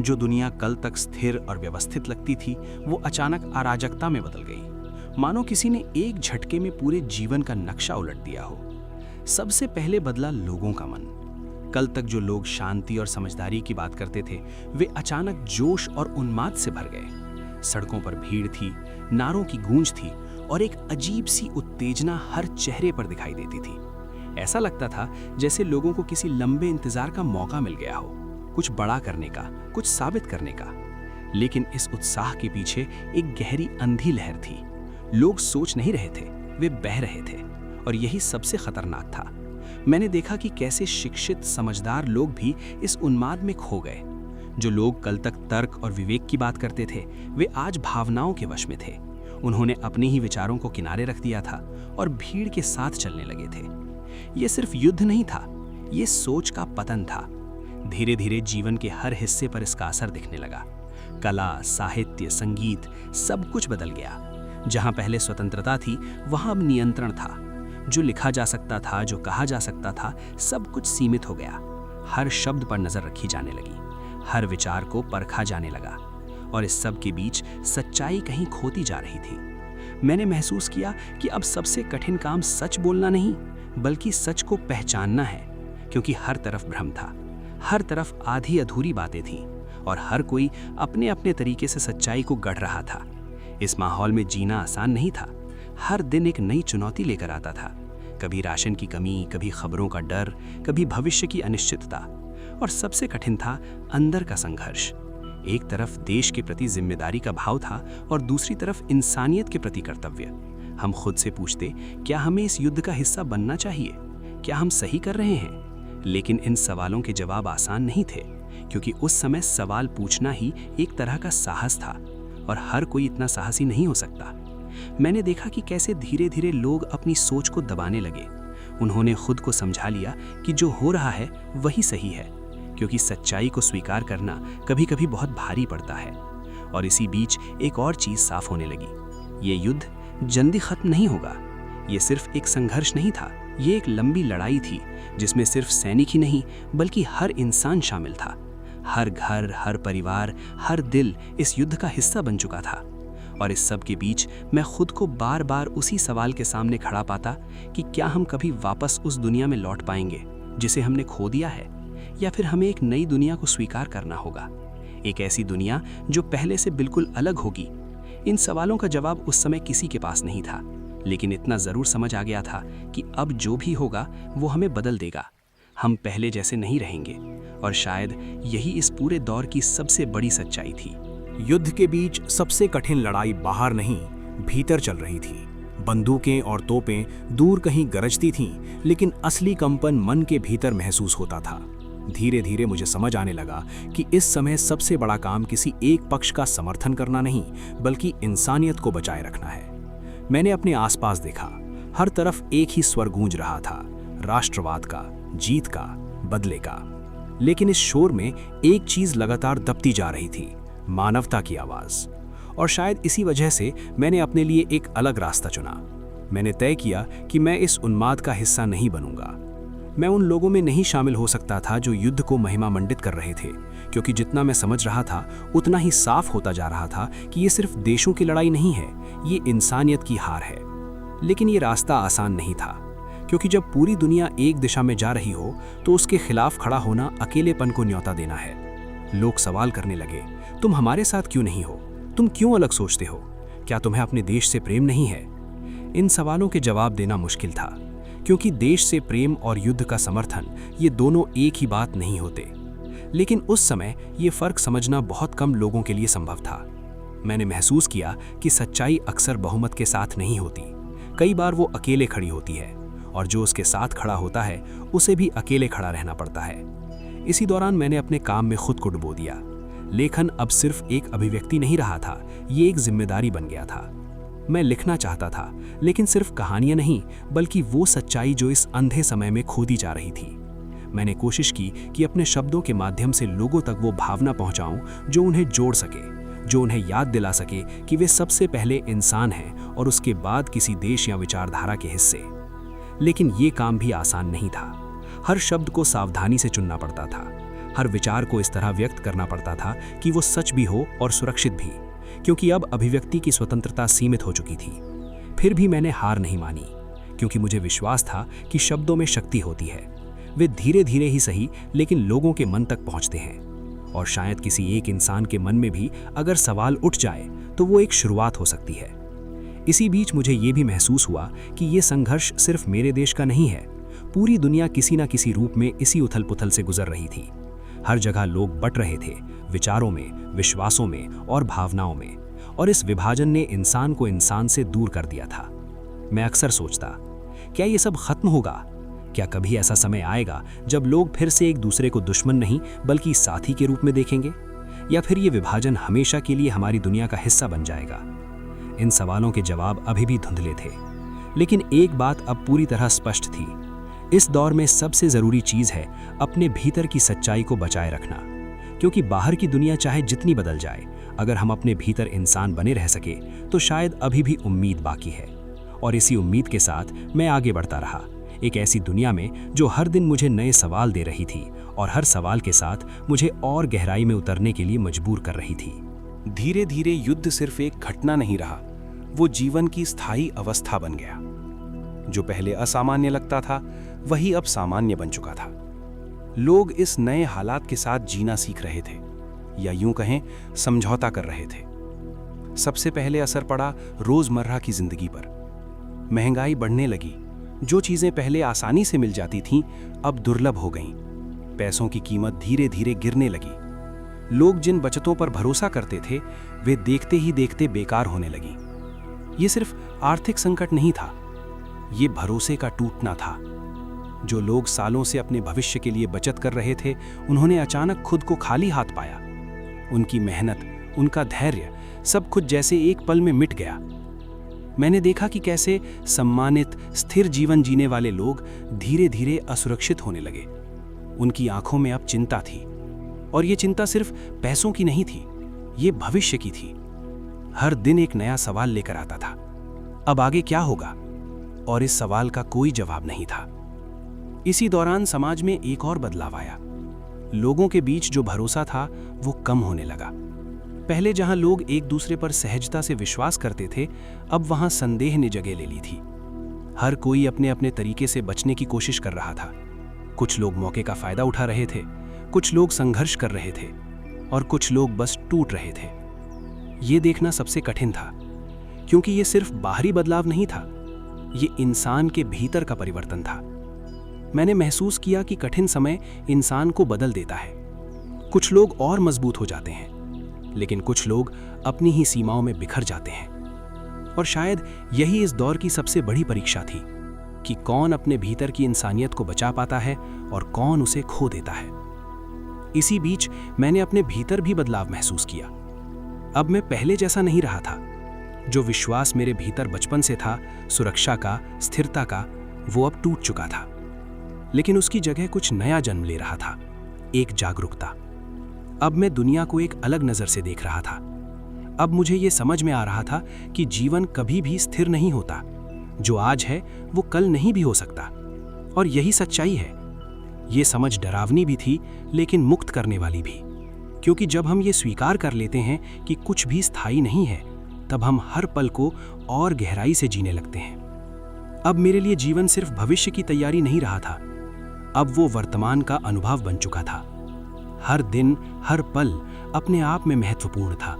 जो दुनिया कल तक स्थिर और व्यवस्थित लगती थी, वो अचानक अराजकता में बदल गई, मानो किसी ने एक झटके में पूरे जीवन का नक्शा उलट दिया हो। सबसे पहले बदला लोगों का मन। कल तक जो लोग शांति और समझदारी की बात करते थे, वे अचानक जोश और उन्माद से भर गए। सड़कों पर भीड़ थी, नारों की गूंज थी और एक अजीब सी उत्तेजना हर चेहरे पर दिखाई देती थी। ऐसा लगता था जैसे लोगों को किसी लंबे इंतजार का मौका मिल गया हो, कुछ बड़ा करने का, कुछ साबित करने का। लेकिन इस उत्साह के पीछे एक गहरी अंधी लहर थी। लोग सोच नहीं रहे थे, वे बह रहे थे, और यही सबसे खतरनाक था। मैंने देखा कि कैसे शिक्षित, समझदार लोग भी इस उन्माद में खो गए। जो लोग कल तक तर्क और विवेक की बात करते थे, वे आज भावनाओं के वश में थे। उन्होंने अपने ही विचारों को किनारे रख दिया था और भीड़ के साथ चलने लगे थे। ये सिर्फ युद्ध नहीं था, ये सोच का पतन था। धीरे धीरे जीवन के हर हिस्से पर इसका असर दिखने लगा। कला, साहित्य, संगीत, सब कुछ बदल गया। जहां पहले स्वतंत्रता थी, वहां अब नियंत्रण था। जो लिखा जा सकता था, जो कहा जा सकता था, सब कुछ सीमित हो गया। हर शब्द पर नजर रखी जाने लगी, हर विचार को परखा जाने लगा, और इस सब के बीच सच्चाई कहीं खोती जा रही थी। मैंने महसूस किया कि अब सबसे कठिन काम सच बोलना नहीं, बल्कि सच को पहचानना है, क्योंकि हर तरफ भ्रम था, हर तरफ आधी अधूरी बातें थीं, और हर कोई अपने अपने तरीके से सच्चाई को गढ़ रहा था। इस माहौल में जीना आसान नहीं था। हर दिन एक नई चुनौती लेकर आता था। कभी राशन की कमी, कभी खबरों का डर, कभी भविष्य की अनिश्चितता, और सबसे कठिन था अंदर का संघर्ष। एक तरफ देश के प्रति जिम्मेदारी का भाव था और दूसरी तरफ इंसानियत के प्रति कर्तव्य। हम खुद से पूछते, क्या हमें इस युद्ध का हिस्सा बनना चाहिए? क्या हम सही कर रहे हैं? लेकिन इन सवालों के जवाब आसान नहीं थे, क्योंकि उस समय सवाल पूछना ही एक तरह का साहस था, और हर कोई इतना साहसी नहीं हो सकता। मैंने देखा कि कैसे धीरे धीरे लोग अपनी सोच को दबाने लगे। उन्होंने खुद को समझा लिया कि जो हो रहा है वही सही है, क्योंकि सच्चाई को स्वीकार करना कभी कभी बहुत भारी पड़ता है। और इसी बीच एक और चीज साफ होने लगी। ये युद्ध जल्दी खत्म नहीं होगा। ये सिर्फ एक संघर्ष नहीं था, ये एक लंबी लड़ाई थी, जिसमें सिर्फ सैनिक ही नहीं, बल्कि हर इंसान शामिल था। हर घर, हर परिवार, हर दिल इस युद्ध का हिस्सा बन चुका था। और इस सब के बीच मैं खुद को बार बार उसी सवाल के सामने खड़ा पाता कि क्या हम कभी वापस उस दुनिया में लौट पाएंगे जिसे हमने खो दिया है, या फिर हमें एक नई दुनिया को स्वीकार करना होगा, एक ऐसी दुनिया जो पहले से बिल्कुल अलग होगी। इन सवालों का जवाब उस समय किसी के पास नहीं था, लेकिन इतना जरूर समझ आ गया था कि अब जो भी होगा वो हमें बदल देगा। हम पहले जैसे नहीं रहेंगे, और शायद यही इस पूरे दौर की सबसे बड़ी सच्चाई थी। युद्ध के बीच सबसे कठिन लड़ाई बाहर नहीं, भीतर चल रही थी। बंदूकें और तोपें दूर कहीं गरजती थीं, लेकिन असली कंपन मन के भीतर महसूस होता था। धीरे धीरे मुझे समझ आने लगा कि इस समय सबसे बड़ा काम किसी एक पक्ष का समर्थन करना नहीं, बल्कि इंसानियत को बचाए रखना है। मैंने अपने आसपास देखा, हर तरफ एक ही स्वर गूंज रहा था, राष्ट्रवाद का, जीत का, बदले का। लेकिन इस शोर में एक चीज लगातार दबती जा रही थी, मानवता की आवाज। और शायद इसी वजह से मैंने अपने लिए एक अलग रास्ता चुना। मैंने तय किया कि मैं इस उन्माद का हिस्सा नहीं बनूंगा। मैं उन लोगों में नहीं शामिल हो सकता था जो युद्ध को महिमा मंडित कर रहे थे, क्योंकि जितना मैं समझ रहा था उतना ही साफ होता जा रहा था कि ये सिर्फ देशों की लड़ाई नहीं है, ये इंसानियत की हार है। लेकिन ये रास्ता आसान नहीं था, क्योंकि जब पूरी दुनिया एक दिशा में जा रही हो तो उसके खिलाफ खड़ा होना अकेलेपन को न्योता देना है। लोग सवाल करने लगे, तुम हमारे साथ क्यों नहीं हो? तुम क्यों अलग सोचते हो? क्या तुम्हें अपने देश से प्रेम नहीं है? इन सवालों के जवाब देना मुश्किल था, क्योंकि देश से प्रेम और युद्ध का समर्थन ये दोनों एक ही बात नहीं होते। लेकिन उस समय ये फर्क समझना बहुत कम लोगों के लिए संभव था। मैंने महसूस किया कि सच्चाई अक्सर बहुमत के साथ नहीं होती, कई बार वो अकेले खड़ी होती है, और जो उसके साथ खड़ा होता है उसे भी अकेले खड़ा रहना पड़ता है। इसी दौरान मैंने अपने काम में खुद को डुबो दिया। लेखन अब सिर्फ एक अभिव्यक्ति नहीं रहा था, ये एक जिम्मेदारी बन गया था। मैं लिखना चाहता था, लेकिन सिर्फ कहानियां नहीं, बल्कि वो सच्चाई जो इस अंधे समय में खोदी जा रही थी। मैंने कोशिश की कि अपने शब्दों के माध्यम से लोगों तक वो भावना पहुंचाऊं जो उन्हें जोड़ सके, जो उन्हें याद दिला सके कि वे सबसे पहले इंसान हैं और उसके बाद किसी देश या विचारधारा के हिस्से। लेकिन ये काम भी आसान नहीं था। हर शब्द को सावधानी से चुनना पड़ता था, हर विचार को इस तरह व्यक्त करना पड़ता था कि वो सच भी हो और सुरक्षित भी, क्योंकि अब अभिव्यक्ति की स्वतंत्रता सीमित हो चुकी थी। फिर भी मैंने हार नहीं मानी, क्योंकि मुझे विश्वास था कि शब्दों में शक्ति होती है। वे धीरे धीरे ही सही, लेकिन लोगों के मन तक पहुंचते हैं। और शायद किसी एक इंसान के मन में भी अगर सवाल उठ जाए तो वो एक शुरुआत हो सकती है। इसी बीच मुझे ये भी महसूस हुआ कि ये संघर्ष सिर्फ मेरे देश का नहीं है। पूरी दुनिया किसी न किसी रूप में इसी उथल पुथल से गुजर रही थी। हर जगह लोग बट रहे थे, विचारों में, विश्वासों में और भावनाओं में, और इस विभाजन ने इंसान को इंसान से दूर कर दिया था। मैं अक्सर सोचता, क्या ये सब खत्म होगा? क्या कभी ऐसा समय आएगा जब लोग फिर से एक दूसरे को दुश्मन नहीं बल्कि साथी के रूप में देखेंगे? या फिर ये विभाजन हमेशा के लिए हमारी दुनिया का हिस्सा बन जाएगा? इन सवालों के जवाब अभी भी धुंधले थे, लेकिन एक बात अब पूरी तरह स्पष्ट थी। इस दौर में सबसे जरूरी चीज है अपने भीतर की सच्चाई को बचाए रखना, क्योंकि बाहर की दुनिया चाहे जितनी बदल जाए, अगर हम अपने भीतर इंसान बने रह सके तो शायद अभी भी उम्मीद बाकी है। और इसी उम्मीद के साथ मैं आगे बढ़ता रहा, एक ऐसी दुनिया में जो हर दिन मुझे नए सवाल दे रही थी और हर सवाल के साथ मुझे और गहराई में उतरने के लिए मजबूर कर रही थी। धीरे धीरे युद्ध सिर्फ एक घटना नहीं रहा, वो जीवन की स्थायी अवस्था बन गया। जो पहले असामान्य लगता था वही अब सामान्य बन चुका था। लोग इस नए हालात के साथ जीना सीख रहे थे, या यूं कहें समझौता कर रहे थे। सबसे पहले असर पड़ा रोजमर्रा की जिंदगी पर। महंगाई बढ़ने लगी, जो चीजें पहले आसानी से मिल जाती थीं अब दुर्लभ हो गईं। पैसों की कीमत धीरे धीरे गिरने लगी। लोग जिन बचतों पर भरोसा करते थे वे देखते ही देखते बेकार होने लगी। ये सिर्फ आर्थिक संकट नहीं था, ये भरोसे का टूटना था। जो लोग सालों से अपने भविष्य के लिए बचत कर रहे थे, उन्होंने अचानक खुद को खाली हाथ पाया। उनकी मेहनत, उनका धैर्य, सब कुछ जैसे एक पल में मिट गया। मैंने देखा कि कैसे सम्मानित, स्थिर जीवन जीने वाले लोग धीरे धीरे असुरक्षित होने लगे। उनकी आंखों में अब चिंता थी, और ये चिंता सिर्फ पैसों की नहीं थी, ये भविष्य की थी। हर दिन एक नया सवाल लेकर आता था, अब आगे क्या होगा? और इस सवाल का कोई जवाब नहीं था। इसी दौरान समाज में एक और बदलाव आया। लोगों के बीच जो भरोसा था वो कम होने लगा। पहले जहां लोग एक दूसरे पर सहजता से विश्वास करते थे, अब वहां संदेह ने जगह ले ली थी। हर कोई अपने अपने तरीके से बचने की कोशिश कर रहा था। कुछ लोग मौके का फायदा उठा रहे थे, कुछ लोग संघर्ष कर रहे थे, और कुछ लोग बस टूट रहे थे। ये देखना सबसे कठिन था, क्योंकि ये सिर्फ बाहरी बदलाव नहीं था, ये इंसान के भीतर का परिवर्तन था। मैंने महसूस किया कि कठिन समय इंसान को बदल देता है। कुछ लोग और मजबूत हो जाते हैं, लेकिन कुछ लोग अपनी ही सीमाओं में बिखर जाते हैं। और शायद यही इस दौर की सबसे बड़ी परीक्षा थी कि कौन अपने भीतर की इंसानियत को बचा पाता है और कौन उसे खो देता है। इसी बीच मैंने अपने भीतर भी बदलाव महसूस किया। अब मैं पहले जैसा नहीं रहा था। जो विश्वास मेरे भीतर बचपन से था, सुरक्षा का, स्थिरता का, वो अब टूट चुका था। लेकिन उसकी जगह कुछ नया जन्म ले रहा था, एक जागरूकता। अब मैं दुनिया को एक अलग नजर से देख रहा था। अब मुझे ये समझ में आ रहा था कि जीवन कभी भी स्थिर नहीं होता। जो आज है वो कल नहीं भी हो सकता, और यही सच्चाई है। ये समझ डरावनी भी थी, लेकिन मुक्त करने वाली भी, क्योंकि जब हम ये स्वीकार कर लेते हैं कि कुछ भी स्थायी नहीं है, तब हम हर पल को और गहराई से जीने लगते हैं। अब मेरे लिए जीवन सिर्फ भविष्य की तैयारी नहीं रहा था, अब वो वर्तमान का अनुभव बन चुका था। हर दिन, हर पल अपने आप में महत्वपूर्ण था।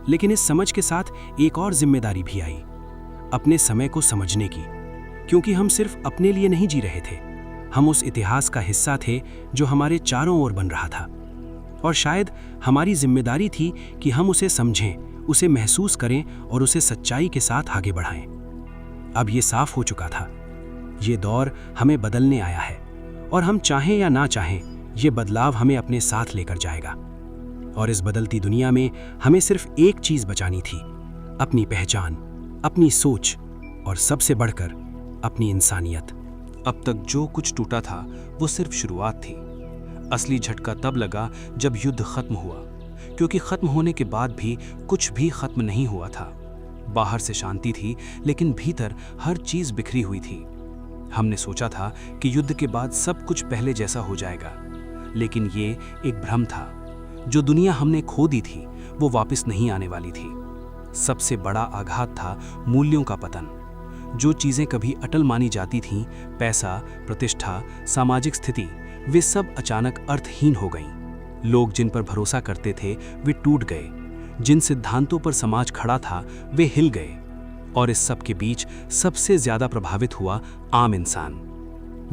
लेकिन इस समझ के साथ एक और जिम्मेदारी भी आई। अपने समय को समझने की, क्योंकि हम सिर्फ अपने लिए नहीं जी रहे थे, हम उस इतिहास का हिस्सा थे जो हमारे चारों ओर बन रहा था। और शायद हमारी जिम्मेदारी थी कि हम उसे समझें, उसे महसूस करें और उसे सच्चाई के साथ आगे बढ़ाएं। अब ये साफ हो चुका था, ये दौर हमें बदलने आया है, और हम चाहें या ना चाहें, ये बदलाव हमें अपने साथ लेकर जाएगा। और इस बदलती दुनिया में हमें सिर्फ एक चीज बचानी थी, अपनी पहचान, अपनी सोच और सबसे बढ़कर अपनी इंसानियत। अब तक जो कुछ टूटा था वो सिर्फ शुरुआत थी। असली झटका तब लगा जब युद्ध खत्म हुआ, क्योंकि खत्म होने के बाद भी कुछ भी खत्म नहीं हुआ था। बाहर से शांति थी, लेकिन भीतर हर चीज बिखरी हुई थी। हमने सोचा था कि युद्ध के बाद सब कुछ पहले जैसा हो जाएगा, लेकिन ये एक भ्रम था। जो दुनिया हमने खो दी थी वो वापस नहीं आने वाली थी। सबसे बड़ा आघात था मूल्यों का पतन। जो चीजें कभी अटल मानी जाती थीं, पैसा, प्रतिष्ठा, सामाजिक स्थिति, वे सब अचानक अर्थहीन हो गईं। लोग जिन पर भरोसा करते थे वे टूट गए, जिन सिद्धांतों पर समाज खड़ा था वे हिल गए, और इस सब के बीच सबसे ज्यादा प्रभावित हुआ आम इंसान।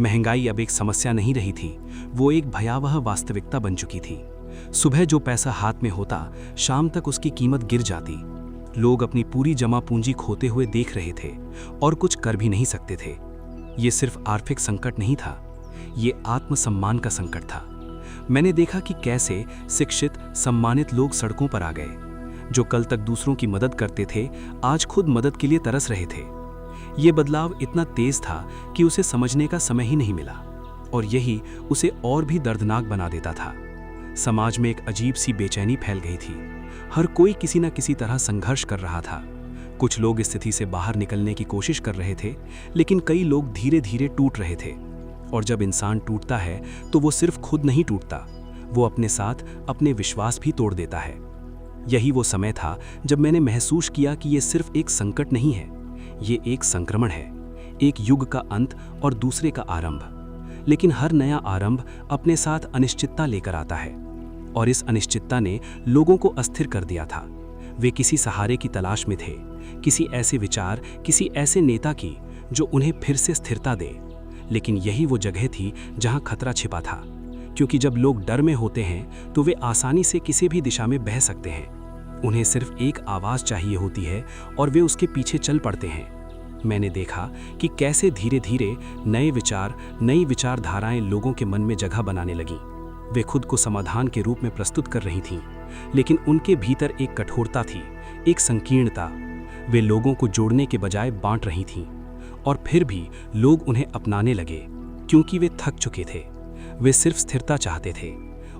महंगाई अब एक समस्या नहीं रही थी, वो एक भयावह वास्तविकता बन चुकी थी। सुबह जो पैसा हाथ में होता, शाम तक उसकी कीमत गिर जाती। लोग अपनी पूरी जमा पूंजी खोते हुए देख रहे थे और कुछ कर भी नहीं सकते थे। ये सिर्फ आर्थिक संकट नहीं था, ये आत्मसम्मान का संकट था। मैंने देखा कि कैसे शिक्षित, सम्मानित लोग सड़कों पर आ गए। जो कल तक दूसरों की मदद करते थे, आज खुद मदद के लिए तरस रहे थे। ये बदलाव इतना तेज था कि उसे समझने का समय ही नहीं मिला, और यही उसे और भी दर्दनाक बना देता था। समाज में एक अजीब सी बेचैनी फैल गई थी। हर कोई किसी न किसी तरह संघर्ष कर रहा था। कुछ लोग इस स्थिति से बाहर निकलने की कोशिश कर रहे थे, लेकिन कई लोग धीरे धीरे टूट रहे थे। और जब इंसान टूटता है तो वो सिर्फ खुद नहीं टूटता, वो अपने साथ अपने विश्वास भी तोड़ देता है। यही वो समय था जब मैंने महसूस किया कि ये सिर्फ एक संकट नहीं है, ये एक संक्रमण है, एक युग का अंत और दूसरे का आरंभ। लेकिन हर नया आरंभ अपने साथ अनिश्चितता लेकर आता है, और इस अनिश्चितता ने लोगों को अस्थिर कर दिया था। वे किसी सहारे की तलाश में थे, किसी ऐसे विचार, किसी ऐसे नेता की जो उन्हें फिर से स्थिरता दे। लेकिन यही वो जगह थी जहां खतरा छिपा था, क्योंकि जब लोग डर में होते हैं तो वे आसानी से किसी भी दिशा में बह सकते हैं। उन्हें सिर्फ एक आवाज़ चाहिए होती है और वे उसके पीछे चल पड़ते हैं। मैंने देखा कि कैसे धीरे धीरे नए विचार, नई विचारधाराएं लोगों के मन में जगह बनाने लगीं। वे खुद को समाधान के रूप में प्रस्तुत कर रही थीं, लेकिन उनके भीतर एक कठोरता थी, एक संकीर्णता। वे लोगों को जोड़ने के बजाय बांट रही थीं, और फिर भी लोग उन्हें अपनाने लगे, क्योंकि वे थक चुके थे। वे सिर्फ स्थिरता चाहते थे,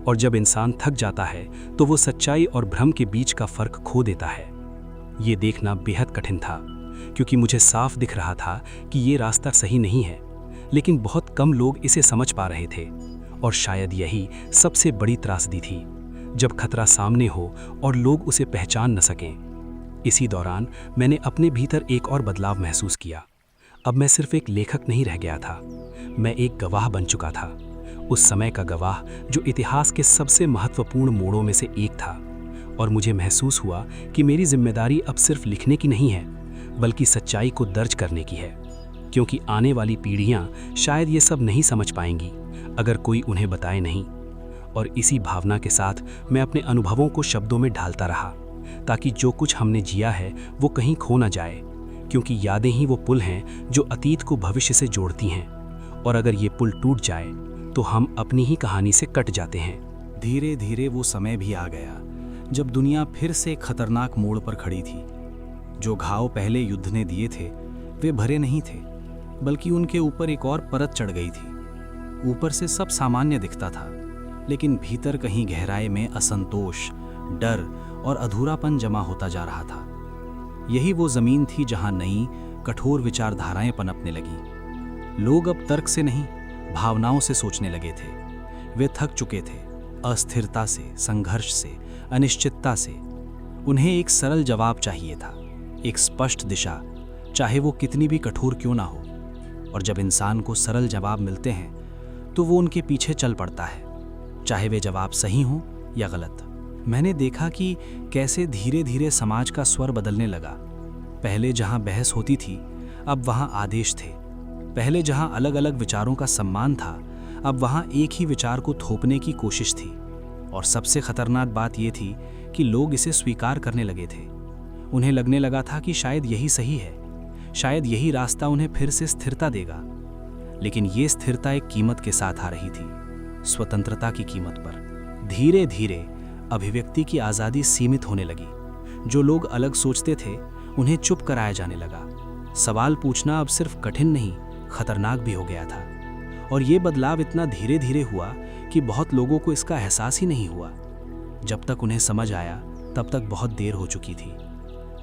और जब इंसान थक जाता है तो वो सच्चाई और भ्रम के बीच का फर्क खो देता है। ये देखना बेहद कठिन था, क्योंकि मुझे साफ दिख रहा था कि ये रास्ता सही नहीं है, लेकिन बहुत कम लोग इसे समझ पा रहे थे। और शायद यही सबसे बड़ी त्रासदी थी, जब खतरा सामने हो और लोग उसे पहचान न सकें। इसी दौरान मैंने अपने भीतर एक और बदलाव महसूस किया। अब मैं सिर्फ एक लेखक नहीं रह गया था, मैं एक गवाह बन चुका था। उस समय का गवाह जो इतिहास के सबसे महत्वपूर्ण मोड़ों में से एक था। और मुझे महसूस हुआ कि मेरी जिम्मेदारी अब सिर्फ लिखने की नहीं है, बल्कि सच्चाई को दर्ज करने की है, क्योंकि आने वाली पीढ़ियां शायद ये सब नहीं समझ पाएंगी अगर कोई उन्हें बताए नहीं। और इसी भावना के साथ मैं अपने अनुभवों को शब्दों में ढालता रहा, ताकि जो कुछ हमने जिया है वो कहीं खो ना जाए, क्योंकि यादें ही वो पुल हैं जो अतीत को भविष्य से जोड़ती हैं। और अगर ये पुल टूट जाए तो हम अपनी ही कहानी से कट जाते हैं। धीरे धीरे वो समय भी आ गया जब दुनिया फिर से खतरनाक मोड़ पर खड़ी थी। जो घाव पहले युद्ध ने दिए थे वे भरे नहीं थे, बल्कि उनके ऊपर एक और परत चढ़ गई थी। ऊपर से सब सामान्य दिखता था, लेकिन भीतर कहीं गहराई में असंतोष, डर और अधूरापन जमा होता जा रहा था। यही वो जमीन थी जहां नई कठोर विचारधाराएं पनपने लगी। लोग अब तर्क से नहीं, भावनाओं से सोचने लगे थे। वे थक चुके थे अस्थिरता से, संघर्ष से, अनिश्चितता से। उन्हें एक सरल जवाब चाहिए था, एक स्पष्ट दिशा, चाहे वो कितनी भी कठोर क्यों ना हो। और जब इंसान को सरल जवाब मिलते हैं तो वो उनके पीछे चल पड़ता है, चाहे वे जवाब सही हो या गलत। मैंने देखा कि कैसे धीरे धीरे समाज का स्वर बदलने लगा। पहले जहां बहस होती थी, अब वहां आदेश थे। पहले जहां अलग अलग विचारों का सम्मान था, अब वहां एक ही विचार को थोपने की कोशिश थी। और सबसे खतरनाक बात यह थी कि लोग इसे स्वीकार करने लगे थे। उन्हें लगने लगा था कि शायद यही सही है, शायद यही रास्ता उन्हें फिर से स्थिरता देगा। लेकिन ये स्थिरता एक कीमत के साथ आ रही थी, स्वतंत्रता की कीमत पर। धीरे धीरे अभिव्यक्ति की आज़ादी सीमित होने लगी। जो लोग अलग सोचते थे, उन्हें चुप कराया जाने लगा। सवाल पूछना अब सिर्फ कठिन नहीं, खतरनाक भी हो गया था। और ये बदलाव इतना धीरे धीरे हुआ कि बहुत लोगों को इसका एहसास ही नहीं हुआ। जब तक उन्हें समझ आया, तब तक बहुत देर हो चुकी थी।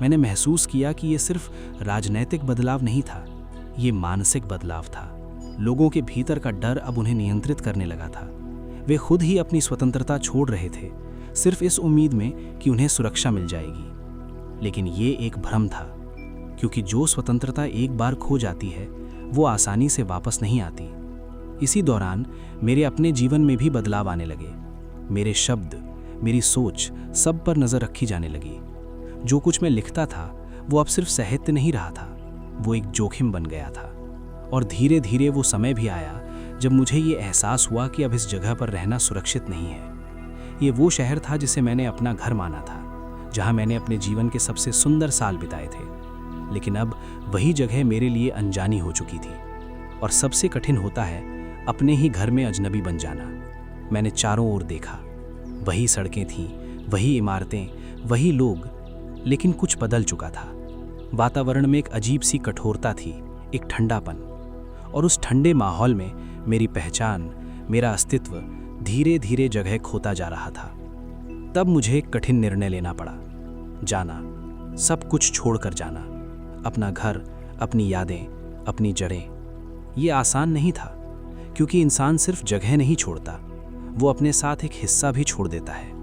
मैंने महसूस किया कि ये सिर्फ राजनैतिक बदलाव नहीं था, ये मानसिक बदलाव था। लोगों के भीतर का डर अब उन्हें नियंत्रित करने लगा था। वे खुद ही अपनी स्वतंत्रता छोड़ रहे थे, सिर्फ इस उम्मीद में कि उन्हें सुरक्षा मिल जाएगी। लेकिन ये एक भ्रम था, क्योंकि जो स्वतंत्रता एक बार खो जाती है, वो आसानी से वापस नहीं आती। इसी दौरान मेरे अपने जीवन में भी बदलाव आने लगे। मेरे शब्द, मेरी सोच, सब पर नज़र रखी जाने लगी। जो कुछ मैं लिखता था, वो अब सिर्फ साहित्य नहीं रहा था, वो एक जोखिम बन गया था। और धीरे धीरे वो समय भी आया जब मुझे ये एहसास हुआ कि अब इस जगह पर रहना सुरक्षित नहीं है। ये वो शहर था जिसे मैंने अपना घर माना था, जहाँ मैंने अपने जीवन के सबसे सुंदर साल बिताए थे। लेकिन अब वही जगह मेरे लिए अनजानी हो चुकी थी। और सबसे कठिन होता है अपने ही घर में अजनबी बन जाना। मैंने चारों ओर देखा, वही सड़कें थीं, वही इमारतें, वही लोग, लेकिन कुछ बदल चुका था। वातावरण में एक अजीब सी कठोरता थी, एक ठंडापन। और उस ठंडे माहौल में मेरी पहचान, मेरा अस्तित्व धीरे धीरे जगह खोता जा रहा था। तब मुझे एक कठिन निर्णय लेना पड़ा, जाना, सब कुछ छोड़कर जाना। अपना घर, अपनी यादें, अपनी जड़ें। ये आसान नहीं था, क्योंकि इंसान सिर्फ जगह नहीं छोड़ता, वो अपने साथ एक हिस्सा भी छोड़ देता है।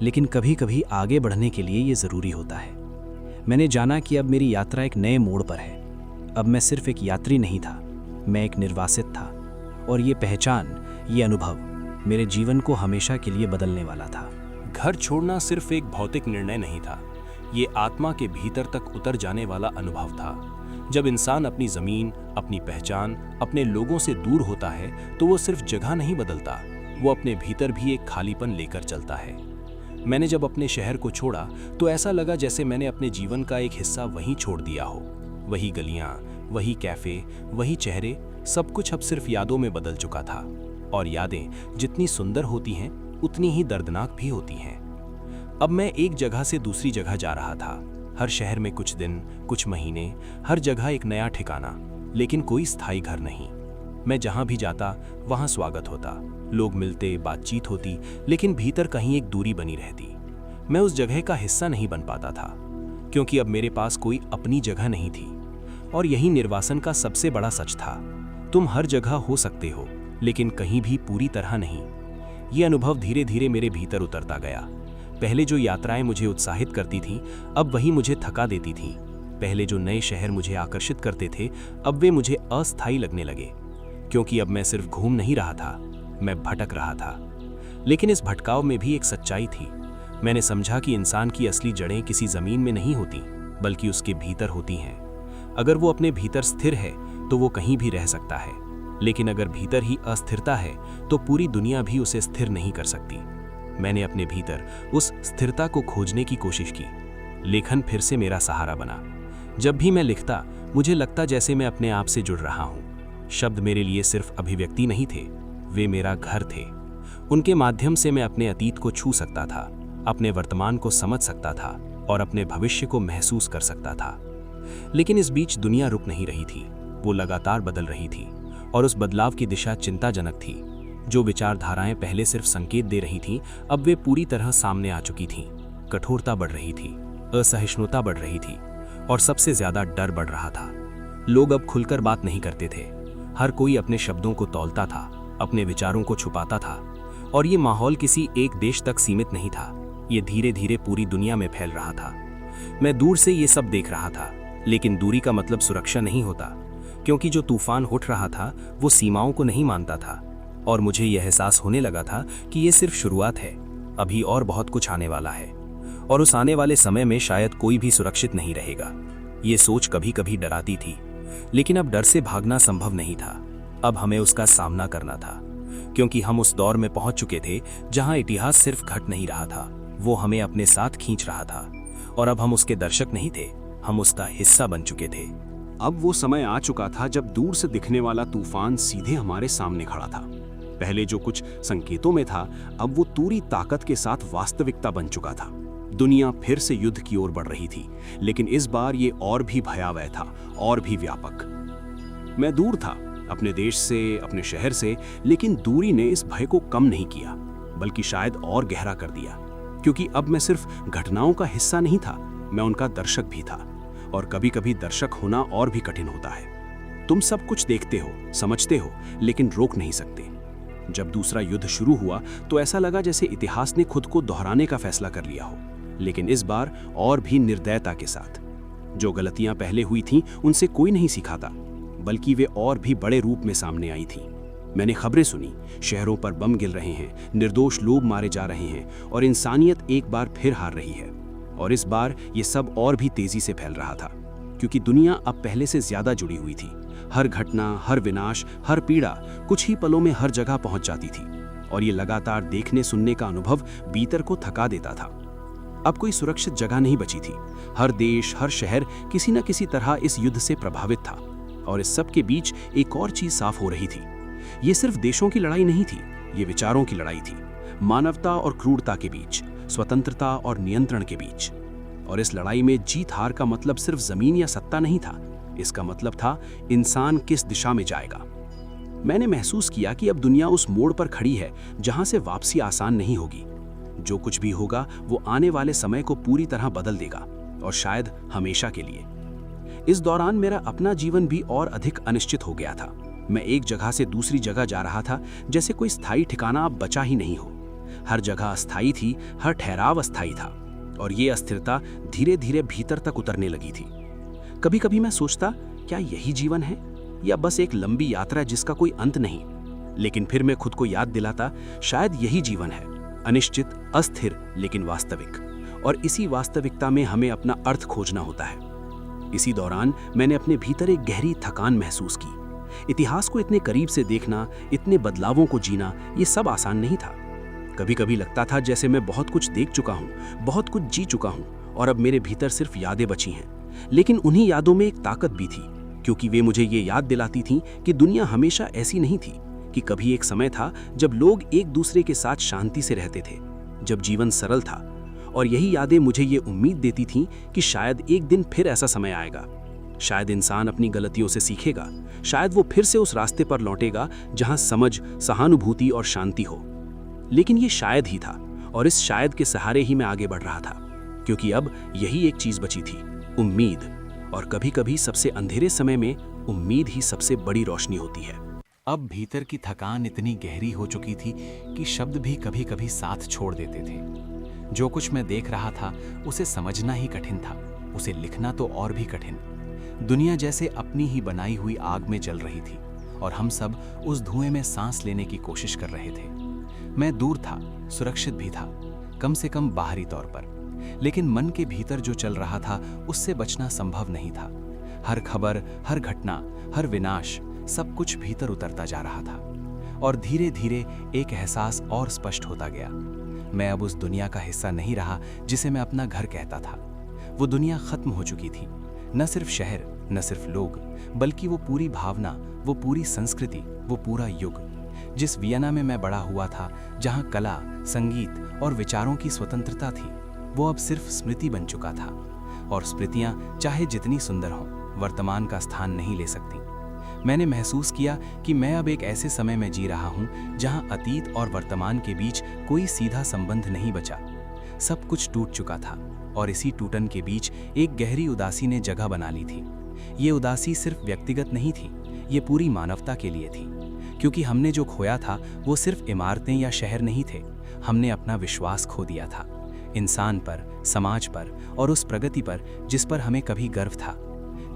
लेकिन कभी कभी आगे बढ़ने के लिए ये ज़रूरी होता है। मैंने जाना कि अब मेरी यात्रा एक नए मोड़ पर है। अब मैं सिर्फ एक यात्री नहीं था, मैं एक निर्वासित था। और ये पहचान, ये अनुभव मेरे जीवन को हमेशा के लिए बदलने वाला था। घर छोड़ना सिर्फ एक भौतिक निर्णय नहीं था, ये आत्मा के भीतर तक उतर जाने वाला अनुभव था। जब इंसान अपनी ज़मीन, अपनी पहचान, अपने लोगों से दूर होता है, तो वो सिर्फ जगह नहीं बदलता, वो अपने भीतर भी एक खालीपन लेकर चलता है। मैंने जब अपने शहर को छोड़ा, तो ऐसा लगा जैसे मैंने अपने जीवन का एक हिस्सा वहीं छोड़ दिया हो। वही गलियां, वही कैफे, वही चेहरे, सब कुछ अब सिर्फ यादों में बदल चुका था। और यादें जितनी सुंदर होती हैं, उतनी ही दर्दनाक भी होती हैं। अब मैं एक जगह से दूसरी जगह जा रहा था। हर शहर में कुछ दिन, कुछ महीने, हर जगह एक नया ठिकाना, लेकिन कोई स्थायी घर नहीं। मैं जहां भी जाता, वहां स्वागत होता, लोग मिलते, बातचीत होती, लेकिन भीतर कहीं एक दूरी बनी रहती। मैं उस जगह का हिस्सा नहीं बन पाता था, क्योंकि अब मेरे पास कोई अपनी जगह नहीं थी। और यही निर्वासन का सबसे बड़ा सच था। तुम हर जगह हो सकते हो, लेकिन कहीं भी पूरी तरह नहीं। ये अनुभव धीरे धीरे मेरे भीतर उतरता गया। पहले जो यात्राएं मुझे उत्साहित करती थीं, अब वही मुझे थका देती थीं। पहले जो नए शहर मुझे आकर्षित करते थे, अब वे मुझे अस्थायी लगने लगे। क्योंकि अब मैं सिर्फ घूम नहीं रहा था, मैं भटक रहा था। लेकिन इस भटकाव में भी एक सच्चाई थी। मैंने समझा कि इंसान की असली जड़ें किसी जमीन में नहीं होती, बल्कि उसके भीतर होती हैं। अगर वो अपने भीतर स्थिर है, तो वो कहीं भी रह सकता है। लेकिन अगर भीतर ही अस्थिरता है, तो पूरी दुनिया भी उसे स्थिर नहीं कर सकती। मैंने अपने भीतर उस स्थिरता को खोजने की कोशिश की। लेखन फिर से मेरा सहारा बना। जब भी मैं लिखता, मुझे लगता जैसे मैं अपने आप से जुड़ रहा हूँ। शब्द मेरे लिए सिर्फ अभिव्यक्ति नहीं थे, वे मेरा घर थे। उनके माध्यम से मैं अपने अतीत को छू सकता था, अपने वर्तमान को समझ सकता था और अपने भविष्य को महसूस कर सकता था। लेकिन इस बीच दुनिया रुक नहीं रही थी, वो लगातार बदल रही थी। और उस बदलाव की दिशा चिंताजनक थी। जो विचारधाराएं पहले सिर्फ संकेत दे रही थीं, अब वे पूरी तरह सामने आ चुकी थीं। कठोरता बढ़ रही थी, असहिष्णुता बढ़ रही थी, और सबसे ज्यादा डर बढ़ रहा था। लोग अब खुलकर बात नहीं करते थे। हर कोई अपने शब्दों को तौलता था, अपने विचारों को छुपाता था। और ये माहौल किसी एक देश तक सीमित नहीं था, ये धीरे धीरे पूरी दुनिया में फैल रहा था। मैं दूर से ये सब देख रहा था, लेकिन दूरी का मतलब सुरक्षा नहीं होता, क्योंकि जो तूफान उठ रहा था वो सीमाओं को नहीं मानता था। और मुझे यह एहसास होने लगा था कि ये सिर्फ शुरुआत है, अभी और बहुत कुछ आने वाला है। और उस आने वाले समय में शायद कोई भी सुरक्षित नहीं रहेगा। ये सोच कभी कभी डराती थी, लेकिन अब डर से भागना संभव नहीं था। अब हमें उसका सामना करना था, क्योंकि हम उस दौर में पहुंच चुके थे जहां इतिहास सिर्फ घट नहीं रहा था, वो हमें अपने साथ खींच रहा था। और अब हम उसके दर्शक नहीं थे, हम उसका हिस्सा बन चुके थे। अब वो समय आ चुका था जब दूर से दिखने वाला तूफान सीधे हमारे सामने खड़ा था। पहले जो कुछ संकेतों में था, अब वो पूरी ताकत के साथ वास्तविकता बन चुका था। दुनिया फिर से युद्ध की ओर बढ़ रही थी, लेकिन इस बार ये और भी भयावह था, और भी व्यापक। मैं दूर था, अपने देश से, अपने शहर से, लेकिन दूरी ने इस भय को कम नहीं किया, बल्कि शायद और गहरा कर दिया। क्योंकि अब मैं सिर्फ घटनाओं का हिस्सा नहीं था, मैं उनका दर्शक भी था। और कभी कभी दर्शक होना और भी कठिन होता है। तुम सब कुछ देखते हो, समझते हो, लेकिन रोक नहीं सकते। जब दूसरा युद्ध शुरू हुआ तो ऐसा लगा जैसे इतिहास ने खुद को दोहराने का फैसला कर लिया हो, लेकिन इस बार और भी निर्दयता के साथ। जो गलतियां पहले हुई थीं, उनसे कोई नहीं सीखा था, बल्कि वे और भी बड़े रूप में सामने आई थीं। मैंने खबरें सुनी, शहरों पर बम गिर रहे हैं, निर्दोष लोग मारे जा रहे हैं, और इंसानियत एक बार फिर हार रही है। और इस बार ये सब और भी तेजी से फैल रहा था, क्योंकि दुनिया अब पहले से ज्यादा जुड़ी हुई थी। हर घटना, हर विनाश, हर पीड़ा कुछ ही पलों में हर जगह पहुंच जाती थी, और ये लगातार देखने सुनने का अनुभव भीतर को थका देता था। अब कोई सुरक्षित जगह नहीं बची थी। हर देश, हर शहर किसी न किसी तरह इस युद्ध से प्रभावित था। और इस सब के बीच एक और चीज साफ हो रही थी। ये सिर्फ देशों की लड़ाई नहीं थी, ये विचारों की लड़ाई थी। मानवता और क्रूरता के बीच, स्वतंत्रता और नियंत्रण के बीच। और इस लड़ाई में जीत हार का मतलब सिर्फ जमीन या सत्ता नहीं था, इसका मतलब था इंसान किस दिशा में जाएगा। मैंने महसूस किया कि अब दुनिया उस मोड़ पर खड़ी है जहां से वापसी आसान नहीं होगी। जो कुछ भी होगा वो आने वाले समय को पूरी तरह बदल देगा, और शायद हमेशा के लिए। इस दौरान मेरा अपना जीवन भी और अधिक अनिश्चित हो गया था। मैं एक जगह से दूसरी जगह जा रहा था, जैसे कोई स्थायी ठिकाना अब बचा ही नहीं हो। हर जगह अस्थायी थी, हर ठहराव अस्थायी था, और ये अस्थिरता धीरे धीरे भीतर तक उतरने लगी थी। कभी कभी मैं सोचता, क्या यही जीवन है, या बस एक लंबी यात्रा जिसका कोई अंत नहीं? लेकिन फिर मैं खुद को याद दिलाता, शायद यही जीवन है, अनिश्चित, अस्थिर, लेकिन वास्तविक। और इसी वास्तविकता में हमें अपना अर्थ खोजना होता है। इसी दौरान मैंने अपने भीतर एक गहरी थकान महसूस की। इतिहास को इतने करीब से देखना, इतने बदलावों को जीना, ये सब आसान नहीं था। कभी कभी लगता था जैसे मैं बहुत कुछ देख चुका हूँ, बहुत कुछ जी चुका हूँ, और अब मेरे भीतर सिर्फ यादें बची हैं। लेकिन उन्हीं यादों में एक ताकत भी थी, क्योंकि वे मुझे ये याद दिलाती थीं कि दुनिया हमेशा ऐसी नहीं थी, कि कभी एक समय था जब लोग एक दूसरे के साथ शांति से रहते थे, जब जीवन सरल था। और यही यादें मुझे ये उम्मीद देती थीं कि शायद एक दिन फिर ऐसा समय आएगा। शायद इंसान अपनी गलतियों से सीखेगा, शायद वो फिर से उस रास्ते पर लौटेगा जहां समझ, सहानुभूति और शांति हो। लेकिन ये शायद ही था, और इस शायद के सहारे ही मैं आगे बढ़ रहा था, क्योंकि अब यही एक चीज बची थी, उम्मीद। और कभी कभी सबसे अंधेरे समय में उम्मीद ही सबसे बड़ी रोशनी होती है। अब भीतर की थकान इतनी गहरी हो चुकी थी कि शब्द भी कभी कभी साथ छोड़ देते थे। जो कुछ मैं देख रहा था उसे समझना ही कठिन था, उसे लिखना तो और भी कठिन। दुनिया जैसे अपनी ही बनाई हुई आग में जल रही थी, और हम सब उस धुएं में सांस लेने की कोशिश कर रहे थे। मैं दूर था, सुरक्षित भी था, कम से कम बाहरी तौर पर, लेकिन मन के भीतर जो चल रहा था उससे बचना संभव नहीं था। हर खबर, हर घटना, हर विनाश, सब कुछ भीतर उतरता जा रहा था, और धीरे धीरे एक एहसास और स्पष्ट होता गया। मैं अब उस दुनिया का हिस्सा नहीं रहा जिसे मैं अपना घर कहता था। वो दुनिया खत्म हो चुकी थी। न सिर्फ शहर, न सिर्फ लोग, बल्कि वो पूरी भावना, वो पूरी संस्कृति, वो पूरा युग। जिस वियना में मैं बड़ा हुआ था, जहाँ कला, संगीत और विचारों की स्वतंत्रता थी, वो अब सिर्फ स्मृति बन चुका था। और स्मृतियाँ चाहे जितनी सुंदर हों, वर्तमान का स्थान नहीं ले सकती। मैंने महसूस किया कि मैं अब एक ऐसे समय में जी रहा हूँ जहाँ अतीत और वर्तमान के बीच कोई सीधा संबंध नहीं बचा। सब कुछ टूट चुका था, और इसी टूटन के बीच एक गहरी उदासी ने जगह बना ली थी। ये उदासी सिर्फ व्यक्तिगत नहीं थी, ये पूरी मानवता के लिए थी। क्योंकि हमने जो खोया था वो सिर्फ इमारतें या शहर नहीं थे, हमने अपना विश्वास खो दिया था, इंसान पर, समाज पर, और उस प्रगति पर जिस पर हमें कभी गर्व था।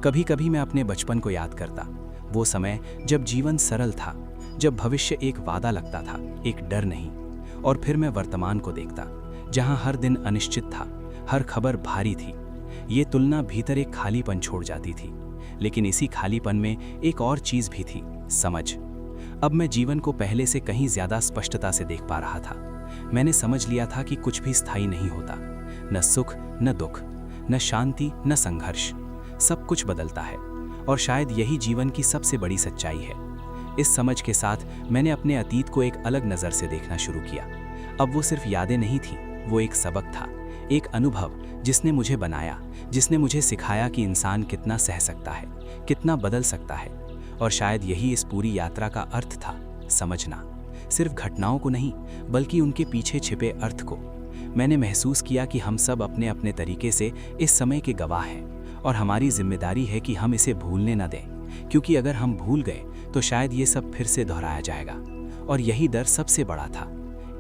कभी कभी मैं अपने बचपन को याद करता, वो समय जब जीवन सरल था, जब भविष्य एक वादा लगता था, एक डर नहीं। और फिर मैं वर्तमान को देखता, जहां हर दिन अनिश्चित था, हर खबर भारी थी, ये तुलना भीतर एक खालीपन छोड़ जाती थी, लेकिन इसी खालीपन में एक और चीज़ भी थी, समझ। अब मैं जीवन को पहले से कहीं ज़्यादा स्पष्टता से देख पा रहा था। मैंने समझ लिया था कि कुछ भी स्थायी नहीं होता, न सुख न दुख, न शांति न संघर्ष, सब कुछ बदलता है। और शायद यही जीवन की सबसे बड़ी सच्चाई है। इस समझ के साथ मैंने अपने अतीत को एक अलग नज़र से देखना शुरू किया। अब वो सिर्फ यादें नहीं थीं, वो एक सबक था, एक अनुभव जिसने मुझे बनाया, जिसने मुझे सिखाया कि इंसान कितना सह सकता है, कितना बदल सकता है। और शायद यही इस पूरी यात्रा का अर्थ था, समझना। सिर्फ घटनाओं को नहीं, बल्कि उनके पीछे छिपे अर्थ को। मैंने महसूस किया कि हम सब अपने अपने तरीके से इस समय के गवाह हैं, और हमारी जिम्मेदारी है कि हम इसे भूलने न दें, क्योंकि अगर हम भूल गए तो शायद ये सब फिर से दोहराया जाएगा। और यही डर सबसे बड़ा था।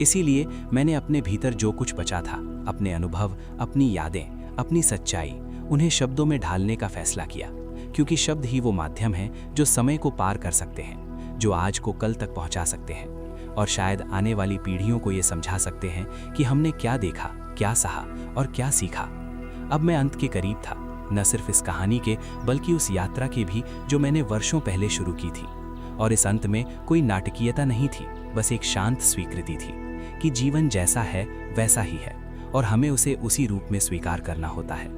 इसीलिए मैंने अपने भीतर जो कुछ बचा था, अपने अनुभव, अपनी यादें, अपनी सच्चाई, उन्हें शब्दों में ढालने का फैसला किया, क्योंकि शब्द ही वो माध्यम है जो समय को पार कर सकते हैं, जो आज को कल तक पहुंचा सकते हैं, और शायद आने वाली पीढ़ियों को ये समझा सकते हैं कि हमने क्या देखा, क्या सहा और क्या सीखा। अब मैं अंत के करीब था, न सिर्फ इस कहानी के, बल्कि उस यात्रा के भी जो मैंने वर्षों पहले शुरू की थी। और इस अंत में कोई नाटकीयता नहीं थी, बस एक शांत स्वीकृति थी कि जीवन जैसा है वैसा ही है, और हमें उसे उसी रूप में स्वीकार करना होता है।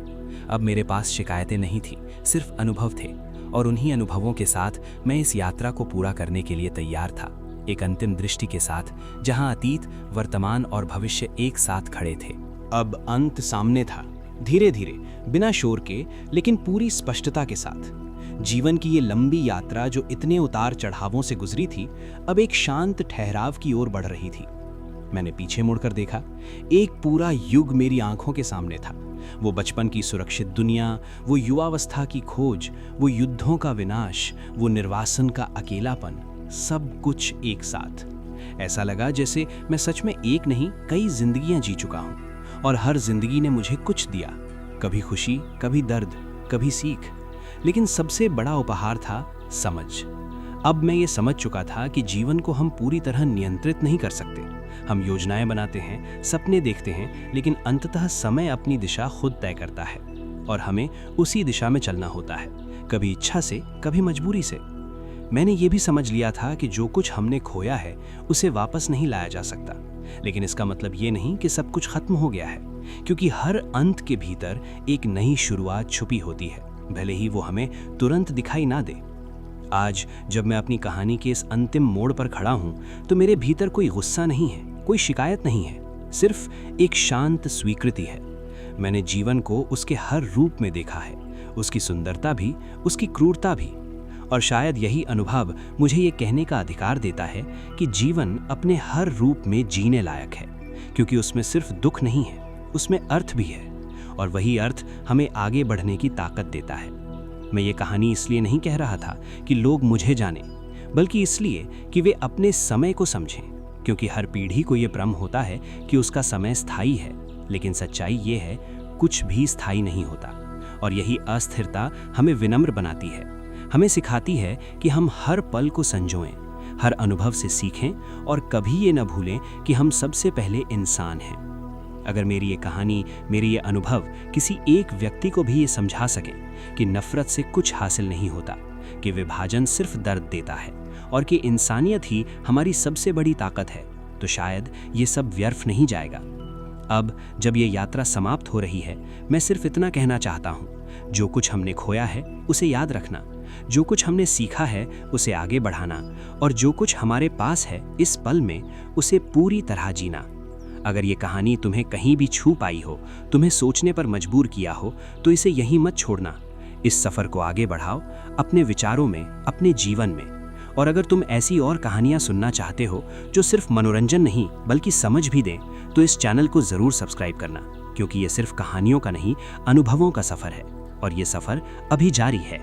अब मेरे पास शिकायतें नहीं थी, सिर्फ अनुभव थे, और उन्हीं अनुभवों के साथ मैं इस यात्रा को पूरा करने के लिए तैयार था, एक अंतिम दृष्टि के साथ, जहां अतीत, वर्तमान और भविष्य एक साथ खड़े थे। अब अंत सामने था, धीरे धीरे, बिना शोर के, लेकिन पूरी स्पष्टता के साथ। जीवन की ये लंबी यात्रा जो इतने उतार चढ़ावों से गुजरी थी, अब एक शांत ठहराव की ओर बढ़ रही थी। मैंने पीछे मुड़कर देखा, एक पूरा युग मेरी आंखों के सामने था। वो बचपन की सुरक्षित दुनिया, वो युवावस्था की खोज, वो युद्धों का विनाश, वो निर्वासन का अकेलापन, सब कुछ एक साथ। ऐसा लगा जैसे मैं सच में एक नहीं, कई जिंदगियां जी चुका हूं, और हर जिंदगी ने मुझे कुछ दिया, कभी खुशी, कभी दर्द, कभी सीख, लेकिन सबसे बड़ा उपहार था समझ। अब मैं ये समझ चुका था कि जीवन को हम पूरी तरह नियंत्रित नहीं कर सकते। हम योजनाएं बनाते हैं, सपने देखते हैं, लेकिन अंततः समय अपनी दिशा खुद तय करता है, और हमें उसी दिशा में चलना होता है, कभी इच्छा से, कभी मजबूरी से। मैंने ये भी समझ लिया था कि जो कुछ हमने खोया है उसे वापस नहीं लाया जा सकता, लेकिन इसका मतलब ये नहीं कि सब कुछ खत्म हो गया है, क्योंकि हर अंत के भीतर एक नई शुरुआत छुपी होती है, भले ही वो हमें तुरंत दिखाई ना दे। आज जब मैं अपनी कहानी के इस अंतिम मोड़ पर खड़ा हूं, तो मेरे भीतर कोई गुस्सा नहीं है, कोई शिकायत नहीं है, सिर्फ एक शांत स्वीकृति है। मैंने जीवन को उसके हर रूप में देखा है, उसकी सुंदरता भी, उसकी क्रूरता भी, और शायद यही अनुभव मुझे ये कहने का अधिकार देता है कि जीवन अपने हर रूप में जीने लायक है, क्योंकि उसमें सिर्फ दुख नहीं है, उसमें अर्थ भी है, और वही अर्थ हमें आगे बढ़ने की ताकत देता है। मैं ये कहानी इसलिए नहीं कह रहा था कि लोग मुझे जानें, बल्कि इसलिए कि वे अपने समय को समझें, क्योंकि हर पीढ़ी को ये भ्रम होता है कि उसका समय स्थायी है, लेकिन सच्चाई ये है, कुछ भी स्थायी नहीं होता। और यही अस्थिरता हमें विनम्र बनाती है, हमें सिखाती है कि हम हर पल को संजोएं, हर अनुभव से सीखें, और कभी ये न भूलें कि हम सबसे पहले इंसान हैं। अगर मेरी ये कहानी, मेरी ये अनुभव किसी एक व्यक्ति को भी ये समझा सके कि नफरत से कुछ हासिल नहीं होता, कि विभाजन सिर्फ दर्द देता है, और कि इंसानियत ही हमारी सबसे बड़ी ताकत है, तो शायद ये सब व्यर्थ नहीं जाएगा। अब जब ये यात्रा समाप्त हो रही है, मैं सिर्फ इतना कहना चाहता हूँ, जो कुछ हमने खोया है उसे याद रखना, जो कुछ हमने सीखा है उसे आगे बढ़ाना, और जो कुछ हमारे पास है इस पल में उसे पूरी तरह जीना। अगर ये कहानी तुम्हें कहीं भी छू पाई हो, तुम्हें सोचने पर मजबूर किया हो, तो इसे यहीं मत छोड़ना। इस सफ़र को आगे बढ़ाओ, अपने विचारों में, अपने जीवन में। और अगर तुम ऐसी और कहानियाँ सुनना चाहते हो जो सिर्फ मनोरंजन नहीं बल्कि समझ भी दें, तो इस चैनल को ज़रूर सब्सक्राइब करना, क्योंकि ये सिर्फ कहानियों का नहीं, अनुभवों का सफ़र है, और ये सफ़र अभी जारी है।